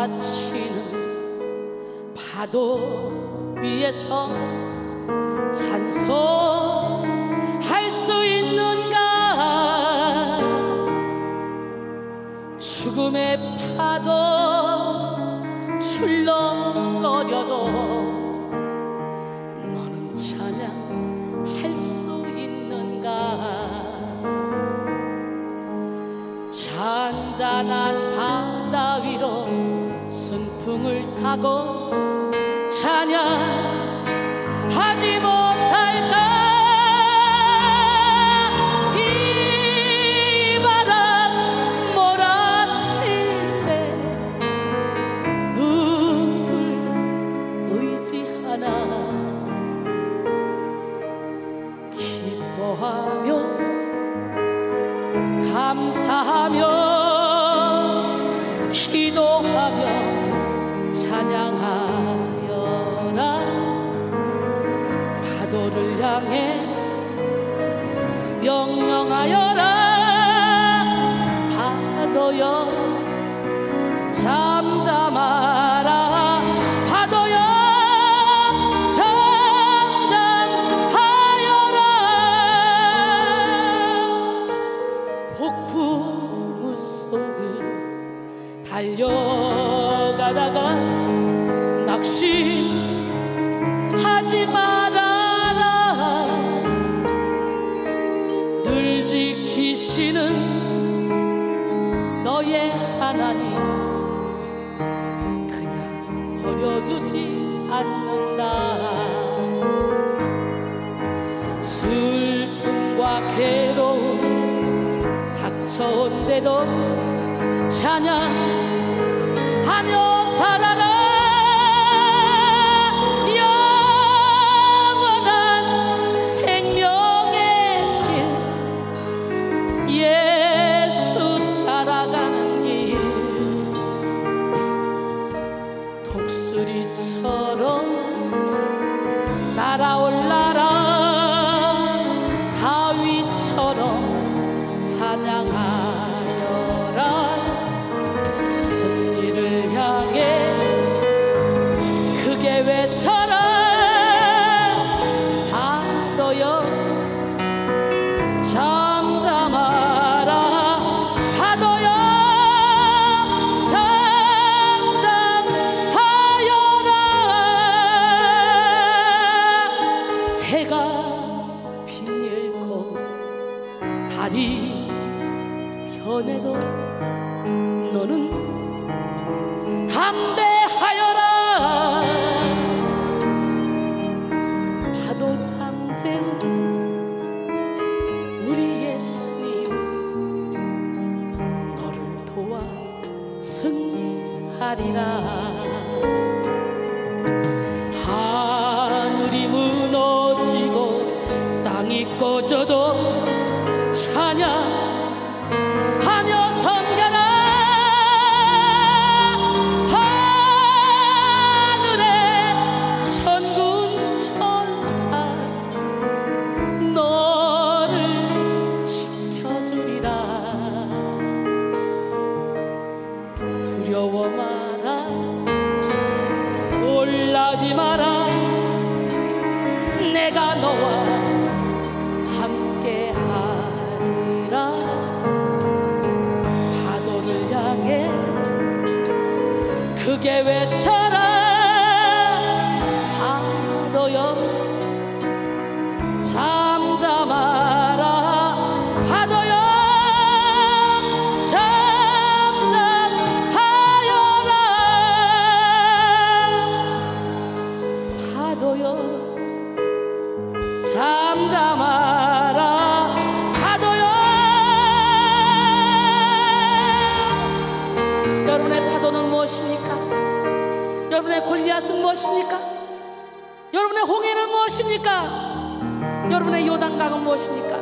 휘몰아치는 파도 위에서 찬송할 수 있는가? 죽음의 파도 출렁거려도 너는 찬양할 수 있는가? 잔잔한 바다 위로 순풍을 타고 찬양하지 못할까? 이 바람 몰아칠 때 누굴 의지하나? 기뻐하며 감사하며 기도하며 찬양하여라. 파도를 향해 명령하여라. 파도여 잠잠하라. 파도여 잠잠하여라. 폭풍우 속을 달려가다가 낙심하지 말아라. 늘 지키시는 너의 하나님 그냥 버려두지 않는다. 슬픔과 괴로움 닥쳐온데도 찬양하며 살아라. 영원한 생명의 길 예수 따라가는 길 독수리처럼 날아올라라. 다윗처럼 찬양하여라. 승리를 향해 크게 외쳐라. 파도여 잠잠하라. 파도여 잠잠하여라. 해가 빛일고 달이 변해도 너는 담대하여라. 파도 잠재운 우리 예수님 너를 도와 승리하리라. 하늘이 무너지고 땅이 꺼져도 찬양하며 섬겨라. 하늘의 천군 천사 너를 지켜주리라. 두려워 마라. 놀라지 마라. 내가 너와 함께하리라. 파도를 향해 크게 외쳐라. 파도여 잠잠하라. 파도여 잠잠하여라. 파도여 잠잠하라. 파도여. 여러분의 파도는 무엇입니까? 여러분의 골리앗은 무엇입니까? 여러분의 홍해는 무엇입니까? 여러분의 요단강은 무엇입니까?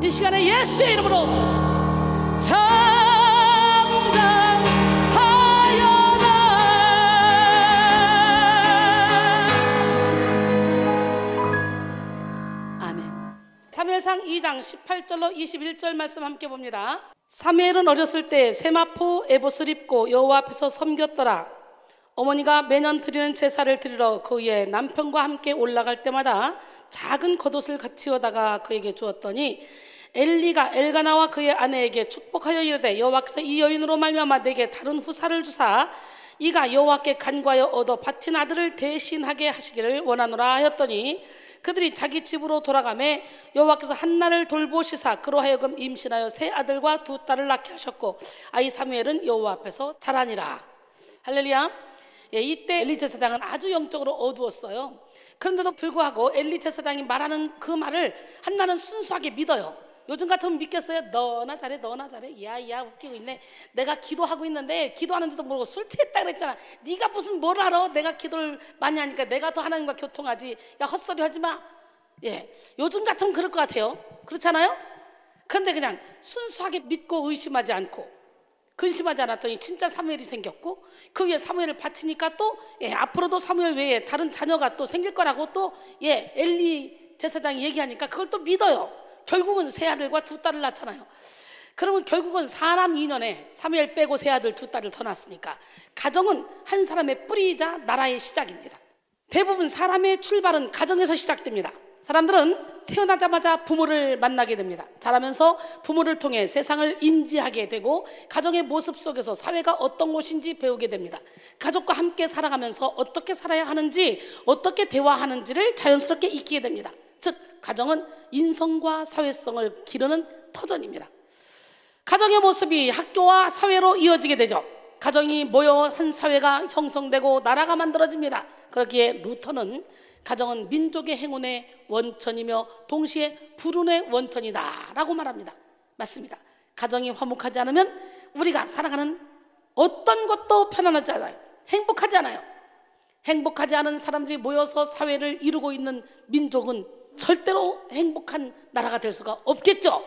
이 시간에 예수의 이름으로 잠잠하여라. 아멘. 사무엘상 2장 18절로 21절 말씀 함께 봅니다. 사무엘은 어렸을 때 세마포 에봇을 입고 여호와 앞에서 섬겼더라. 어머니가 매년 드리는 제사를 드리러 그의 남편과 함께 올라갈 때마다 작은 겉옷을 갖추어다가 그에게 주었더니 엘리가 엘가나와 그의 아내에게 축복하여 이르되 여호와께서 이 여인으로 말미암아 내게 다른 후사를 주사 이가 여호와께 간구하여 얻어 바친 아들을 대신하게 하시기를 원하노라 하였더니 그들이 자기 집으로 돌아가매 여호와께서 한나를 돌보시사 그로 하여금 임신하여 세 아들과 두 딸을 낳게 하셨고 아이 사무엘은 여호와 앞에서 자라니라. 할렐루야. 예, 이때 엘리 제사장은 아주 영적으로 어두웠어요. 그런데도 불구하고 엘리 제사장이 말하는 그 말을 한나는 순수하게 믿어요. 요즘 같으면 믿겠어요? 너나 잘해 너나 잘해. 야 웃기고 있네. 내가 기도하고 있는데 기도하는지도 모르고 술 취했다 그랬잖아. 네가 무슨 뭘 알아. 내가 기도를 많이 하니까 내가 더 하나님과 교통하지. 야 헛소리 하지 마. 예, 요즘 같으면 그럴 것 같아요. 그렇잖아요? 그런데 그냥 순수하게 믿고 의심하지 않고 근심하지 않았더니 진짜 사무엘이 생겼고 그 위에 사무엘을 바치니까 또 앞으로도 사무엘 외에 다른 자녀가 또 생길 거라고 또 엘리 제사장이 얘기하니까 그걸 또 믿어요. 결국은 세 아들과 두 딸을 낳잖아요. 그러면 결국은 사람 2년에 사무엘 빼고 세 아들 두 딸을 더 낳았으니까 가정은 한 사람의 뿌리이자 나라의 시작입니다. 대부분 사람의 출발은 가정에서 시작됩니다. 사람들은 태어나자마자 부모를 만나게 됩니다. 자라면서 부모를 통해 세상을 인지하게 되고 가정의 모습 속에서 사회가 어떤 곳인지 배우게 됩니다. 가족과 함께 살아가면서 어떻게 살아야 하는지 어떻게 대화하는지를 자연스럽게 익히게 됩니다. 즉 가정은 인성과 사회성을 기르는 터전입니다. 가정의 모습이 학교와 사회로 이어지게 되죠. 가정이 모여 한 사회가 형성되고 나라가 만들어집니다. 그렇기에 루터는 가정은 민족의 행운의 원천이며 동시에 불운의 원천이다 라고 말합니다. 맞습니다. 가정이 화목하지 않으면 우리가 살아가는 어떤 것도 편안하지 않아요. 행복하지 않아요. 행복하지 않은 사람들이 모여서 사회를 이루고 있는 민족은 절대로 행복한 나라가 될 수가 없겠죠.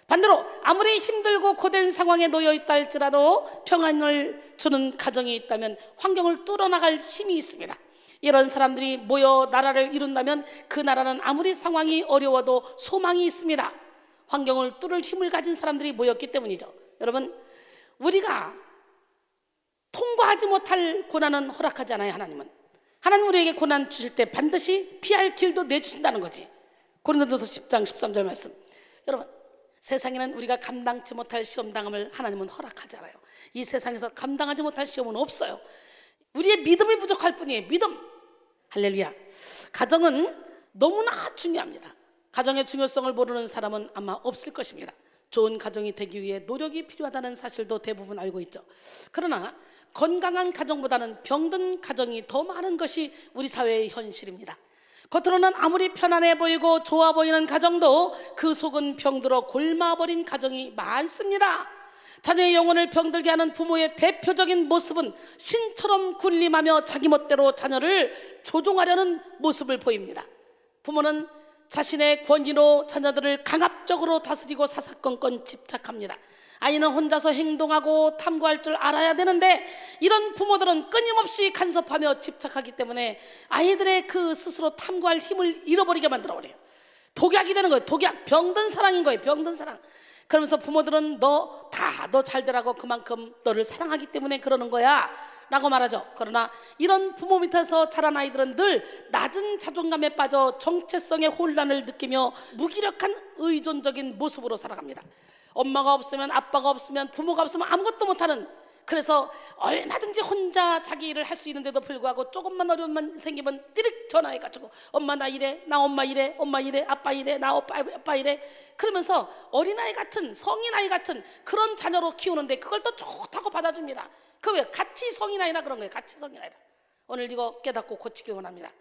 반대로 아무리 힘들고 고된 상황에 놓여 있다 할지라도 평안을 주는 가정이 있다면 환경을 뚫어나갈 힘이 있습니다. 이런 사람들이 모여 나라를 이룬다면 그 나라는 아무리 상황이 어려워도 소망이 있습니다. 환경을 뚫을 힘을 가진 사람들이 모였기 때문이죠. 여러분, 우리가 통과하지 못할 고난은 허락하지 않아요. 하나님 우리에게 고난 주실 때 반드시 피할 길도 내주신다는 거지. 고린도전서 10장 13절 말씀. 여러분, 세상에는 우리가 감당치 못할 시험당함을 하나님은 허락하지 않아요. 이 세상에서 감당하지 못할 시험은 없어요. 우리의 믿음이 부족할 뿐이에요. 믿음. 할렐루야. 가정은 너무나 중요합니다. 가정의 중요성을 모르는 사람은 아마 없을 것입니다. 좋은 가정이 되기 위해 노력이 필요하다는 사실도 대부분 알고 있죠. 그러나 건강한 가정보다는 병든 가정이 더 많은 것이 우리 사회의 현실입니다. 겉으로는 아무리 편안해 보이고 좋아 보이는 가정도 그 속은 병들어 골마버린 가정이 많습니다. 자녀의 영혼을 병들게 하는 부모의 대표적인 모습은 신처럼 군림하며 자기 멋대로 자녀를 조종하려는 모습을 보입니다. 부모는 자신의 권위로 자녀들을 강압적으로 다스리고 사사건건 집착합니다. 아이는 혼자서 행동하고 탐구할 줄 알아야 되는데 이런 부모들은 끊임없이 간섭하며 집착하기 때문에 아이들의 그 스스로 탐구할 힘을 잃어버리게 만들어버려요. 독약이 되는 거예요. 독약. 병든 사랑인 거예요. 병든 사랑. 그러면서 부모들은 너 잘 되라고 그만큼 너를 사랑하기 때문에 그러는 거야 라고 말하죠. 그러나 이런 부모 밑에서 자란 아이들은 늘 낮은 자존감에 빠져 정체성의 혼란을 느끼며 무기력한 의존적인 모습으로 살아갑니다. 엄마가 없으면, 아빠가 없으면, 부모가 없으면 아무것도 못하는, 그래서 얼마든지 혼자 자기 일을 할 수 있는데도 불구하고 조금만 어려움만 생기면 띠릭 전화해가지고 엄마 나 이래, 나 엄마 이래, 엄마 이래, 아빠 이래, 나 아빠 이래, 그러면서 어린아이 같은, 성인아이 같은 그런 자녀로 키우는데 그걸 또 좋다고 받아줍니다. 그 왜? 같이 성인아이나 그런 거예요. 같이 성인아이다. 오늘 이거 깨닫고 고치기 원합니다.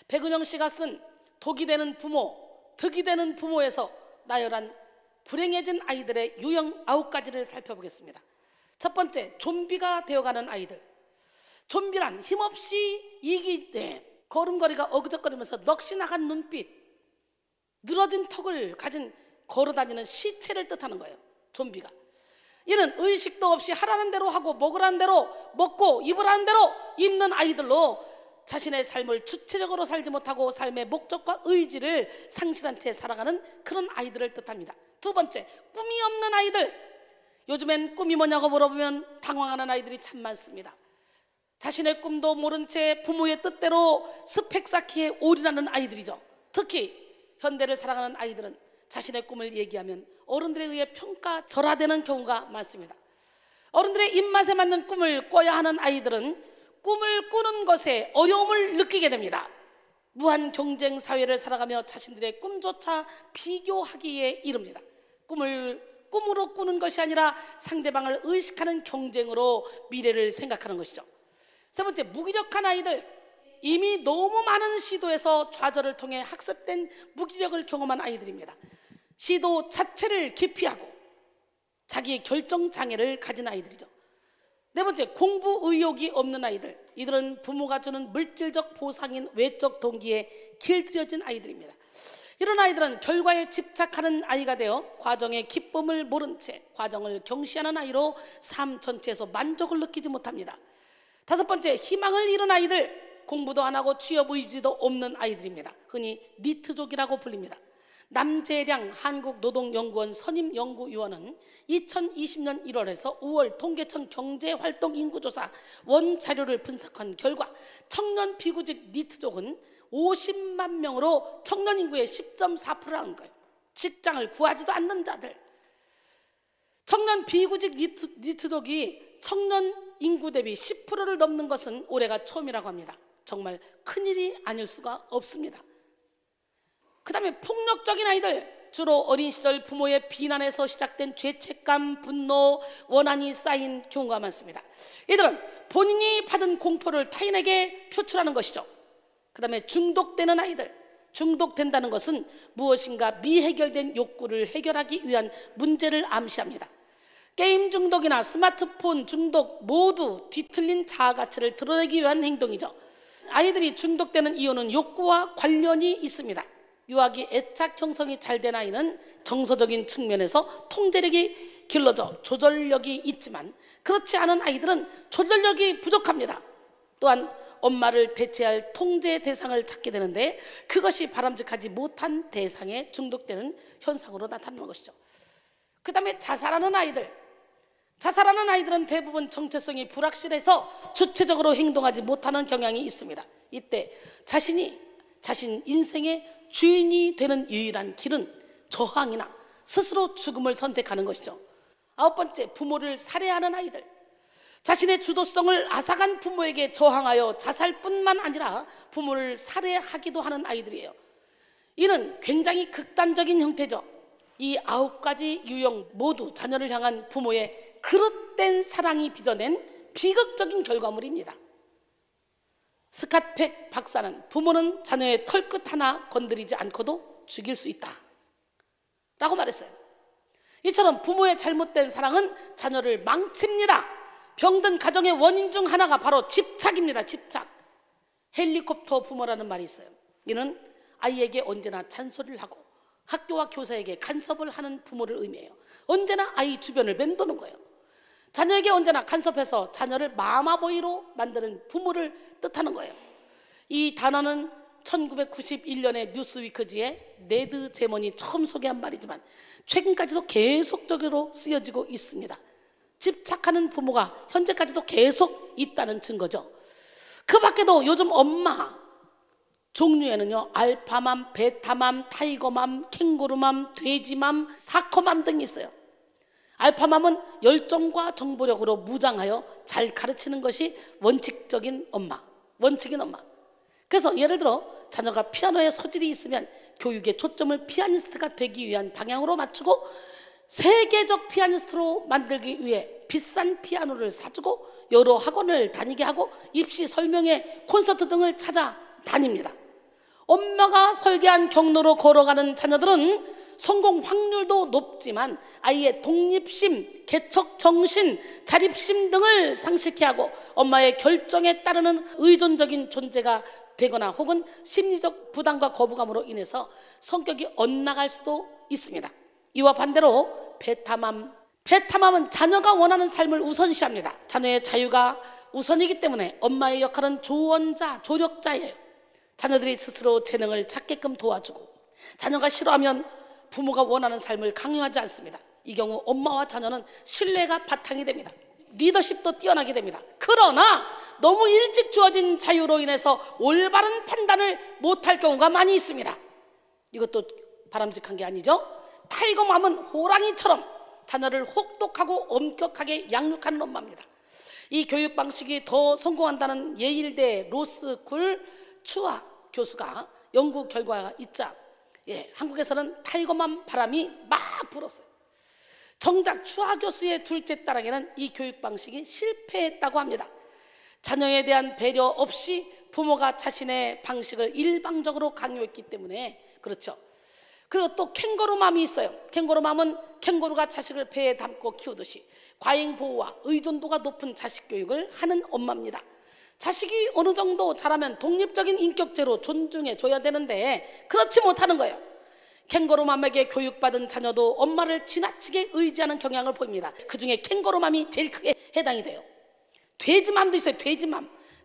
백은영 씨가 쓴 독이 되는 부모, 득이 되는 부모에서 나열한 불행해진 아이들의 유형 9가지를 살펴보겠습니다. 첫 번째, 좀비가 되어가는 아이들. 좀비란 힘없이 걸음걸이가 어그적거리면서 넋이 나간 눈빛, 늘어진 턱을 가진 걸어다니는 시체를 뜻하는 거예요. 좀비가. 이는 의식도 없이 하라는 대로 하고 먹으라는 대로 먹고 입으라는 대로 입는 아이들로 자신의 삶을 주체적으로 살지 못하고 삶의 목적과 의지를 상실한 채 살아가는 그런 아이들을 뜻합니다. 두 번째, 꿈이 없는 아이들. 요즘엔 꿈이 뭐냐고 물어보면 당황하는 아이들이 참 많습니다. 자신의 꿈도 모른 채 부모의 뜻대로 스펙 쌓기에 올인하는 아이들이죠. 특히 현대를 사랑하는 아이들은 자신의 꿈을 얘기하면 어른들에 의해 평가절하되는 경우가 많습니다. 어른들의 입맛에 맞는 꿈을 꿔야 하는 아이들은 꿈을 꾸는 것에 어려움을 느끼게 됩니다. 무한 경쟁 사회를 살아가며 자신들의 꿈조차 비교하기에 이릅니다. 꿈을 꿈으로 꾸는 것이 아니라 상대방을 의식하는 경쟁으로 미래를 생각하는 것이죠. 세 번째, 무기력한 아이들. 이미 너무 많은 시도에서 좌절을 통해 학습된 무기력을 경험한 아이들입니다. 시도 자체를 기피하고 자기의 결정 장애를 가진 아이들이죠. 네 번째, 공부 의욕이 없는 아이들. 이들은 부모가 주는 물질적 보상인 외적 동기에 길들여진 아이들입니다. 이런 아이들은 결과에 집착하는 아이가 되어 과정의 기쁨을 모른 채 과정을 경시하는 아이로 삶 전체에서 만족을 느끼지 못합니다. 다섯 번째, 희망을 잃은 아이들. 공부도 안 하고 취업 의지도 없는 아이들입니다. 흔히 니트족이라고 불립니다. 남재량 한국노동연구원 선임연구위원은 2020년 1월에서 5월 통계청 경제활동 인구조사 원자료를 분석한 결과 청년 비구직 니트족은 50만 명으로 청년 인구의 10.4%라는 거예요. 직장을 구하지도 않는 자들. 청년 비구직 니트족이 청년 인구 대비 10%를 넘는 것은 올해가 처음이라고 합니다. 정말 큰일이 아닐 수가 없습니다. 그 다음에 폭력적인 아이들. 주로 어린 시절 부모의 비난에서 시작된 죄책감, 분노, 원한이 쌓인 경우가 많습니다. 이들은 본인이 받은 공포를 타인에게 표출하는 것이죠. 그 다음에 중독되는 아이들. 중독된다는 것은 무엇인가 미해결된 욕구를 해결하기 위한 문제를 암시합니다. 게임 중독이나 스마트폰 중독 모두 뒤틀린 자아가치를 드러내기 위한 행동이죠. 아이들이 중독되는 이유는 욕구와 관련이 있습니다. 유아기 애착 형성이 잘 된 아이는 정서적인 측면에서 통제력이 길러져 조절력이 있지만 그렇지 않은 아이들은 조절력이 부족합니다. 또한 엄마를 대체할 통제 대상을 찾게 되는데 그것이 바람직하지 못한 대상에 중독되는 현상으로 나타나는 것이죠. 그 다음에 자살하는 아이들. 자살하는 아이들은 대부분 정체성이 불확실해서 주체적으로 행동하지 못하는 경향이 있습니다. 이때 자신 인생의 주인이 되는 유일한 길은 저항이나 스스로 죽음을 선택하는 것이죠. 아홉 번째, 부모를 살해하는 아이들. 자신의 주도성을 앗아간 부모에게 저항하여 자살뿐만 아니라 부모를 살해하기도 하는 아이들이에요. 이는 굉장히 극단적인 형태죠. 이 9가지 유형 모두 자녀를 향한 부모의 그릇된 사랑이 빚어낸 비극적인 결과물입니다. 스캇팩 박사는 부모는 자녀의 털끝 하나 건드리지 않고도 죽일 수 있다 라고 말했어요. 이처럼 부모의 잘못된 사랑은 자녀를 망칩니다. 병든 가정의 원인 중 하나가 바로 집착입니다. 집착. 헬리콥터 부모라는 말이 있어요. 이는 아이에게 언제나 잔소리를 하고 학교와 교사에게 간섭을 하는 부모를 의미해요. 언제나 아이 주변을 맴도는 거예요. 자녀에게 언제나 간섭해서 자녀를 마마보이로 만드는 부모를 뜻하는 거예요. 이 단어는 1991년에 뉴스위크지에 네드 제먼이 처음 소개한 말이지만 최근까지도 계속적으로 쓰여지고 있습니다. 집착하는 부모가 현재까지도 계속 있다는 증거죠. 그 밖에도 요즘 엄마 종류에는요, 알파맘, 베타맘, 타이거맘, 캥거루맘, 돼지맘, 사커맘 등이 있어요. 알파맘은 열정과 정보력으로 무장하여 잘 가르치는 것이 원칙인 엄마. 그래서 예를 들어 자녀가 피아노에 소질이 있으면 교육의 초점을 피아니스트가 되기 위한 방향으로 맞추고 세계적 피아니스트로 만들기 위해 비싼 피아노를 사주고 여러 학원을 다니게 하고 입시 설명회, 콘서트 등을 찾아다닙니다. 엄마가 설계한 경로로 걸어가는 자녀들은 성공 확률도 높지만 아이의 독립심, 개척 정신, 자립심 등을 상실케 하고 엄마의 결정에 따르는 의존적인 존재가 되거나 혹은 심리적 부담과 거부감으로 인해서 성격이 엇나갈 수도 있습니다. 이와 반대로 베타맘은 자녀가 원하는 삶을 우선시합니다. 자녀의 자유가 우선이기 때문에 엄마의 역할은 조언자, 조력자예요. 자녀들이 스스로 재능을 찾게끔 도와주고 자녀가 싫어하면 부모가 원하는 삶을 강요하지 않습니다. 이 경우 엄마와 자녀는 신뢰가 바탕이 됩니다. 리더십도 뛰어나게 됩니다. 그러나 너무 일찍 주어진 자유로 인해서 올바른 판단을 못할 경우가 많이 있습니다. 이것도 바람직한 게 아니죠. 타이거맘은 호랑이처럼 자녀를 혹독하고 엄격하게 양육하는 엄마입니다. 이 교육 방식이 더 성공한다는 예일대 로스쿨 추아 교수가 연구 결과가 있자 한국에서는 타이거맘 바람이 막 불었어요. 정작 추아 교수의 둘째 딸에게는 이 교육 방식이 실패했다고 합니다. 자녀에 대한 배려 없이 부모가 자신의 방식을 일방적으로 강요했기 때문에 그렇죠. 그리고 또 캥거루맘이 있어요. 캥거루맘은 캥거루가 자식을 배에 담고 키우듯이 과잉 보호와 의존도가 높은 자식 교육을 하는 엄마입니다. 자식이 어느 정도 자라면 독립적인 인격체로 존중해 줘야 되는데 그렇지 못하는 거예요. 캥거루맘에게 교육받은 자녀도 엄마를 지나치게 의지하는 경향을 보입니다. 그 중에 캥거루맘이 제일 크게 해당이 돼요. 돼지맘도 있어요.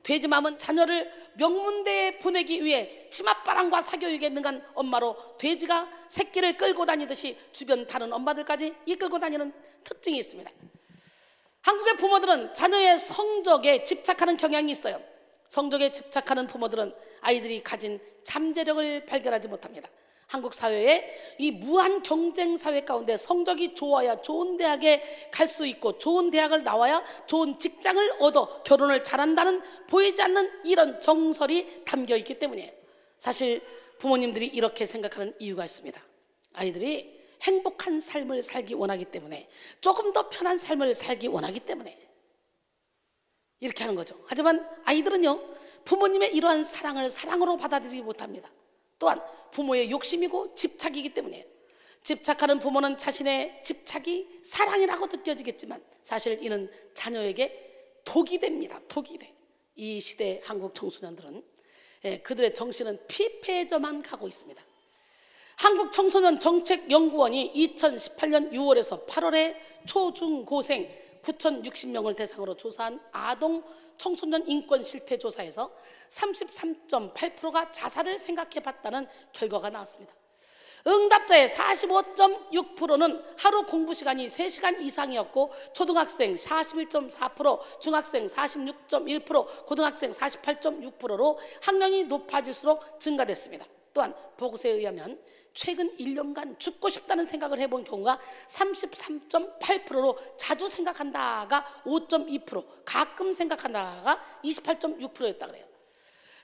돼지맘은 자녀를 명문대에 보내기 위해 치맛바람과 사교육에 능한 엄마로 돼지가 새끼를 끌고 다니듯이 주변 다른 엄마들까지 이끌고 다니는 특징이 있습니다. 한국의 부모들은 자녀의 성적에 집착하는 경향이 있어요. 성적에 집착하는 부모들은 아이들이 가진 잠재력을 발견하지 못합니다. 한국 사회의 이 무한 경쟁 사회 가운데 성적이 좋아야 좋은 대학에 갈 수 있고 좋은 대학을 나와야 좋은 직장을 얻어 결혼을 잘한다는 보이지 않는 이런 정설이 담겨 있기 때문이에요. 사실 부모님들이 이렇게 생각하는 이유가 있습니다. 아이들이 행복한 삶을 살기 원하기 때문에, 조금 더 편한 삶을 살기 원하기 때문에 이렇게 하는 거죠. 하지만 아이들은요, 부모님의 이러한 사랑을 사랑으로 받아들이지 못합니다. 또한 부모의 욕심이고 집착이기 때문이에요. 집착하는 부모는 자신의 집착이 사랑이라고 느껴지겠지만 사실 이는 자녀에게 독이 됩니다. 독이 돼. 이 시대 한국 청소년들은 그들의 정신은 피폐해져만 가고 있습니다. 한국청소년정책연구원이 2018년 6월에서 8월에 초중고생 9,060명을 대상으로 조사한 아동 청소년 인권 실태 조사에서 33.8%가 자살을 생각해봤다는 결과가 나왔습니다. 응답자의 45.6%는 하루 공부 시간이 3시간 이상이었고 초등학생 41.4%, 중학생 46.1%, 고등학생 48.6%로 학년이 높아질수록 증가됐습니다. 또한 보고서에 의하면 최근 1년간 죽고 싶다는 생각을 해본 경우가 33.8%로 자주 생각한다가 5.2%, 가끔 생각한다가 28.6%였다 그래요.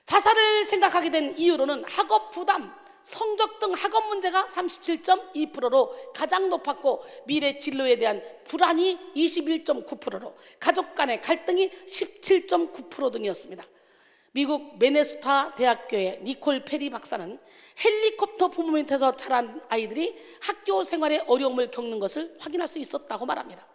자살을 생각하게 된 이유로는 학업 부담, 성적 등 학업 문제가 37.2%로 가장 높았고 미래 진로에 대한 불안이 21.9%로 가족 간의 갈등이 17.9% 등이었습니다. 미국 미네소타 대학교의 니콜 페리 박사는 헬리콥터 부모 밑에서 자란 아이들이 학교 생활에 어려움을 겪는 것을 확인할 수 있었다고 말합니다.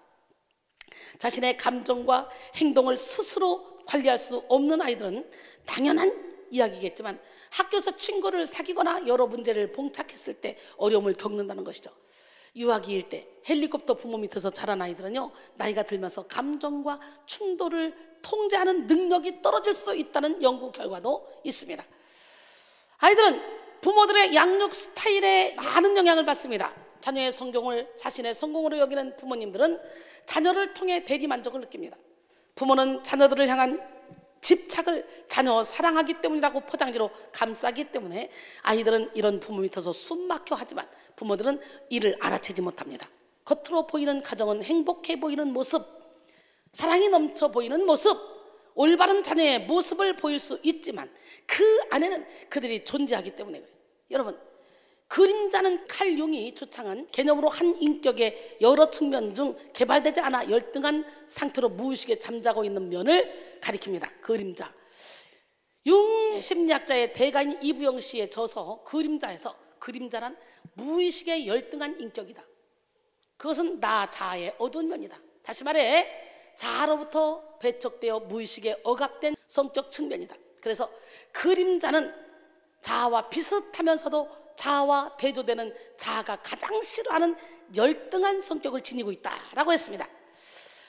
자신의 감정과 행동을 스스로 관리할 수 없는 아이들은 당연한 이야기겠지만 학교에서 친구를 사귀거나 여러 문제를 봉착했을 때 어려움을 겪는다는 것이죠. 유아기일 때 헬리콥터 부모 밑에서 자란 아이들은요, 나이가 들면서 감정과 충돌을 통제하는 능력이 떨어질 수 있다는 연구 결과도 있습니다. 아이들은 부모들의 양육 스타일에 많은 영향을 받습니다. 자녀의 성공을 자신의 성공으로 여기는 부모님들은 자녀를 통해 대리만족을 느낍니다. 부모는 자녀들을 향한 집착을 자녀 사랑하기 때문이라고 포장지로 감싸기 때문에 아이들은 이런 부모 밑에서 숨막혀 하지만 부모들은 이를 알아채지 못합니다. 겉으로 보이는 가정은 행복해 보이는 모습, 사랑이 넘쳐 보이는 모습, 올바른 자녀의 모습을 보일 수 있지만 그 안에는 그들이 존재하기 때문에 그래요. 여러분, 그림자는 칼 융이 주창한 개념으로 한 인격의 여러 측면 중 개발되지 않아 열등한 상태로 무의식에 잠자고 있는 면을 가리킵니다. 그림자. 융 심리학자의 대가인 이부영 씨의 저서 그림자에서 그림자란 무의식의 열등한 인격이다. 그것은 나 자아의 어두운 면이다. 다시 말해 자아로부터 배척되어 무의식에 억압된 성격 측면이다. 그래서 그림자는 자아와 비슷하면서도 자아와 대조되는 자아가 가장 싫어하는 열등한 성격을 지니고 있다라고 했습니다.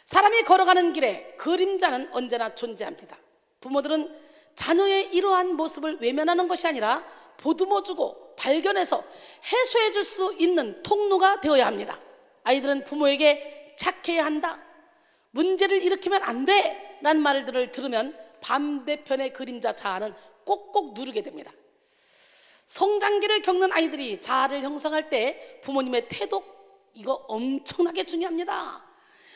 사람이 걸어가는 길에 그림자는 언제나 존재합니다. 부모들은 자녀의 이러한 모습을 외면하는 것이 아니라 보듬어주고 발견해서 해소해 줄 수 있는 통로가 되어야 합니다. 아이들은 부모에게 착해야 한다, 문제를 일으키면 안 돼 라는 말들을 들으면 반대편의 그림자 자아는 꼭꼭 누르게 됩니다. 성장기를 겪는 아이들이 자아를 형성할 때 부모님의 태도, 이거 엄청나게 중요합니다.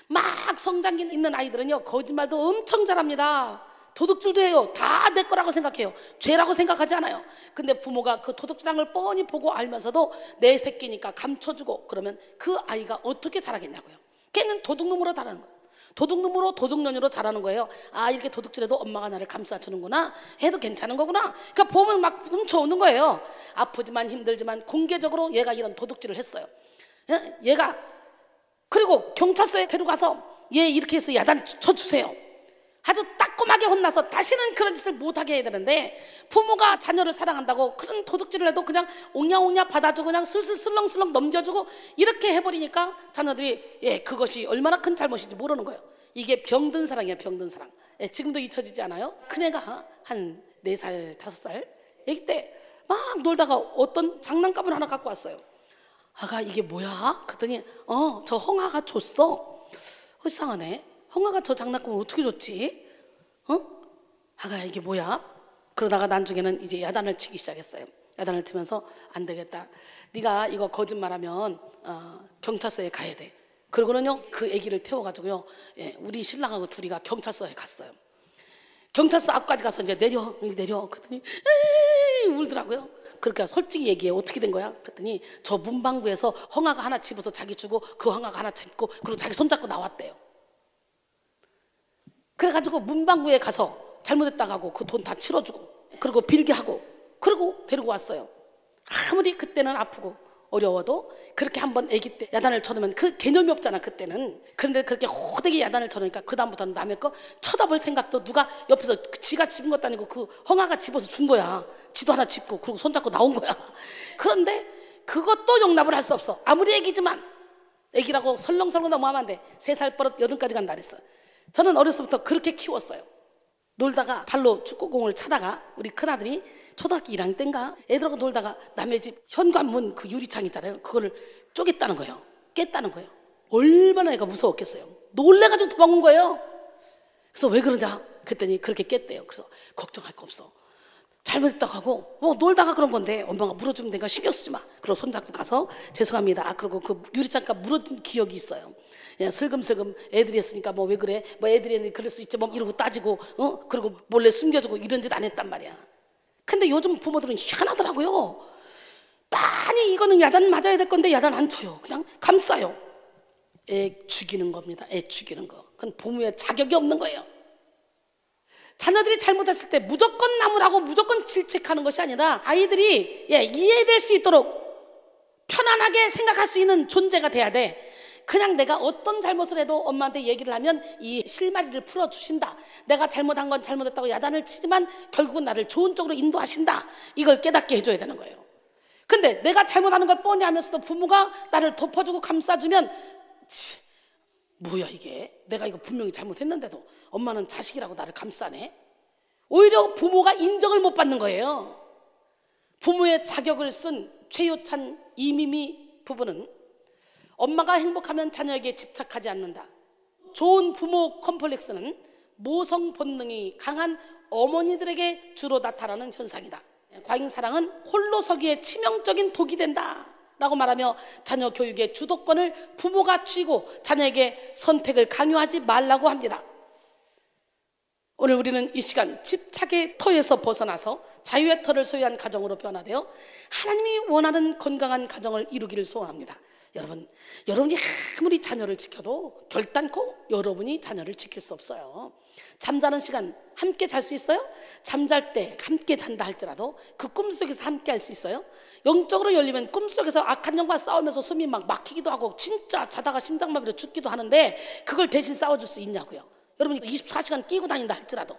막 성장기 있는 아이들은요, 거짓말도 엄청 잘합니다. 도둑질도 해요. 다 내 거라고 생각해요. 죄라고 생각하지 않아요. 근데 부모가 그 도둑질한 걸 뻔히 보고 알면서도 내 새끼니까 감춰주고 그러면 그 아이가 어떻게 자라겠냐고요. 걔는 도둑놈으로 자라는 거예요. 도둑놈으로 도둑년으로 자라는 거예요. 아, 이렇게 도둑질해도 엄마가 나를 감싸주는구나, 해도 괜찮은 거구나. 그러니까 보면 막 훔쳐오는 거예요. 아프지만 힘들지만 공개적으로 얘가 이런 도둑질을 했어요. 얘가 그리고 경찰서에 데려가서 얘 이렇게 해서 야단 쳐주세요. 아주 따끔하게 혼나서 다시는 그런 짓을 못하게 해야 되는데, 부모가 자녀를 사랑한다고 그런 도둑질을 해도 그냥 옹냐옹냐 받아주고 그냥 슬슬 슬렁슬렁 넘겨주고 이렇게 해버리니까 자녀들이 그것이 얼마나 큰 잘못인지 모르는 거예요. 이게 병든 사랑이에요. 병든 사랑. 지금도 잊혀지지 않아요? 큰애가 한 4살 5살 애기 때 막 놀다가 어떤 장난감을 하나 갖고 왔어요. 아가, 이게 뭐야? 그랬더니 저 홍아가 줬어. 이상하네. 홍아가 저 장난감을 어떻게 줬지? 아가, 이게 뭐야? 그러다가 나중에는 이제 야단을 치기 시작했어요. 야단을 치면서 안 되겠다, 네가 이거 거짓말하면 경찰서에 가야 돼. 그러고는요, 그 아기를 태워가지고요, 우리 신랑하고 둘이가 경찰서에 갔어요. 경찰서 앞까지 가서 이제 내려 그랬더니 울더라고요. 그러니까 솔직히 얘기해, 어떻게 된 거야? 그랬더니 저 문방구에서 홍아가 하나 집어서 자기 주고 그 홍아가 하나 잡고 그리고 자기 손잡고 나왔대요. 그래가지고 문방구에 가서 잘못했다고 하고 그 돈 다 치러주고 그리고 빌게 하고 그리고 데리고 왔어요. 아무리 그때는 아프고 어려워도 그렇게 한번 아기 때 야단을 쳐놓으면 그 개념이 없잖아 그때는. 그런데 그렇게 호되게 야단을 쳐놓으니까 그 다음부터는 남의 거 쳐다볼 생각도, 누가 옆에서 지가 집은 것도 아니고 그 홍아가 집어서 준 거야. 지도 하나 짚고 그리고 손잡고 나온 거야. 그런데 그것도 용납을 할 수 없어. 아무리 애기지만, 애기라고 설렁설렁 넘어가면 안 돼. 3살 버릇 8까지 간다 그랬어. 저는 어렸을 때부터 그렇게 키웠어요. 놀다가 발로 축구공을 차다가 우리 큰아들이 초등학교 1학년 때인가 애들하고 놀다가 남의 집 현관문 그 유리창 있잖아요, 그거를 쪼갰다는 거예요. 깼다는 거예요. 얼마나 애가 무서웠겠어요. 놀래가지고 도망온 거예요. 그래서 왜 그러냐 그랬더니 그렇게 깼대요. 그래서 걱정할 거 없어, 잘못했다고 하고 놀다가 그런 건데 엄마가 물어주면 되니까 신경 쓰지 마. 그리고 손잡고 가서 죄송합니다. 그리고 그 유리창가 물어준 기억이 있어요. 그냥 슬금슬금 애들이 했으니까 왜 그래, 애들이 했는데 그럴 수 있지 이러고 따지고 그리고 몰래 숨겨주고 이런 짓 안 했단 말이야. 근데 요즘 부모들은 희한하더라고요. 많이 이거는 야단 맞아야 될 건데 야단 안 쳐요. 그냥 감싸요. 애 죽이는 겁니다. 애 죽이는 거. 그건 부모의 자격이 없는 거예요. 자녀들이 잘못했을 때 무조건 나무라고 무조건 질책하는 것이 아니라 아이들이 이해될 수 있도록 편안하게 생각할 수 있는 존재가 돼야 돼. 그냥 내가 어떤 잘못을 해도 엄마한테 얘기를 하면 이 실마리를 풀어주신다, 내가 잘못한 건 잘못했다고 야단을 치지만 결국은 나를 좋은 쪽으로 인도하신다, 이걸 깨닫게 해줘야 되는 거예요. 근데 내가 잘못하는 걸 뻔히 하면서도 부모가 나를 덮어주고 감싸주면 뭐야 이게, 내가 이거 분명히 잘못했는데도 엄마는 자식이라고 나를 감싸네. 오히려 부모가 인정을 못 받는 거예요. 부모의 자격을 쓴 최효찬, 이미미 부부는 엄마가 행복하면 자녀에게 집착하지 않는다. 좋은 부모 컴플렉스는 모성 본능이 강한 어머니들에게 주로 나타나는 현상이다. 과잉사랑은 홀로서기에 치명적인 독이 된다 라고 말하며 자녀 교육의 주도권을 부모가 쥐고 자녀에게 선택을 강요하지 말라고 합니다. 오늘 우리는 이 시간 집착의 터에서 벗어나서 자유의 터를 소유한 가정으로 변화되어 하나님이 원하는 건강한 가정을 이루기를 소원합니다. 여러분이 아무리 자녀를 지켜도 결단코 여러분이 자녀를 지킬 수 없어요. 잠자는 시간 함께 잘 수 있어요? 잠잘 때 함께 잔다 할지라도 그 꿈속에서 함께 할 수 있어요? 영적으로 열리면 꿈속에서 악한 영과 싸우면서 숨이 막 막히기도 하고 진짜 자다가 심장마비로 죽기도 하는데 그걸 대신 싸워줄 수 있냐고요. 여러분이 24시간 끼고 다닌다 할지라도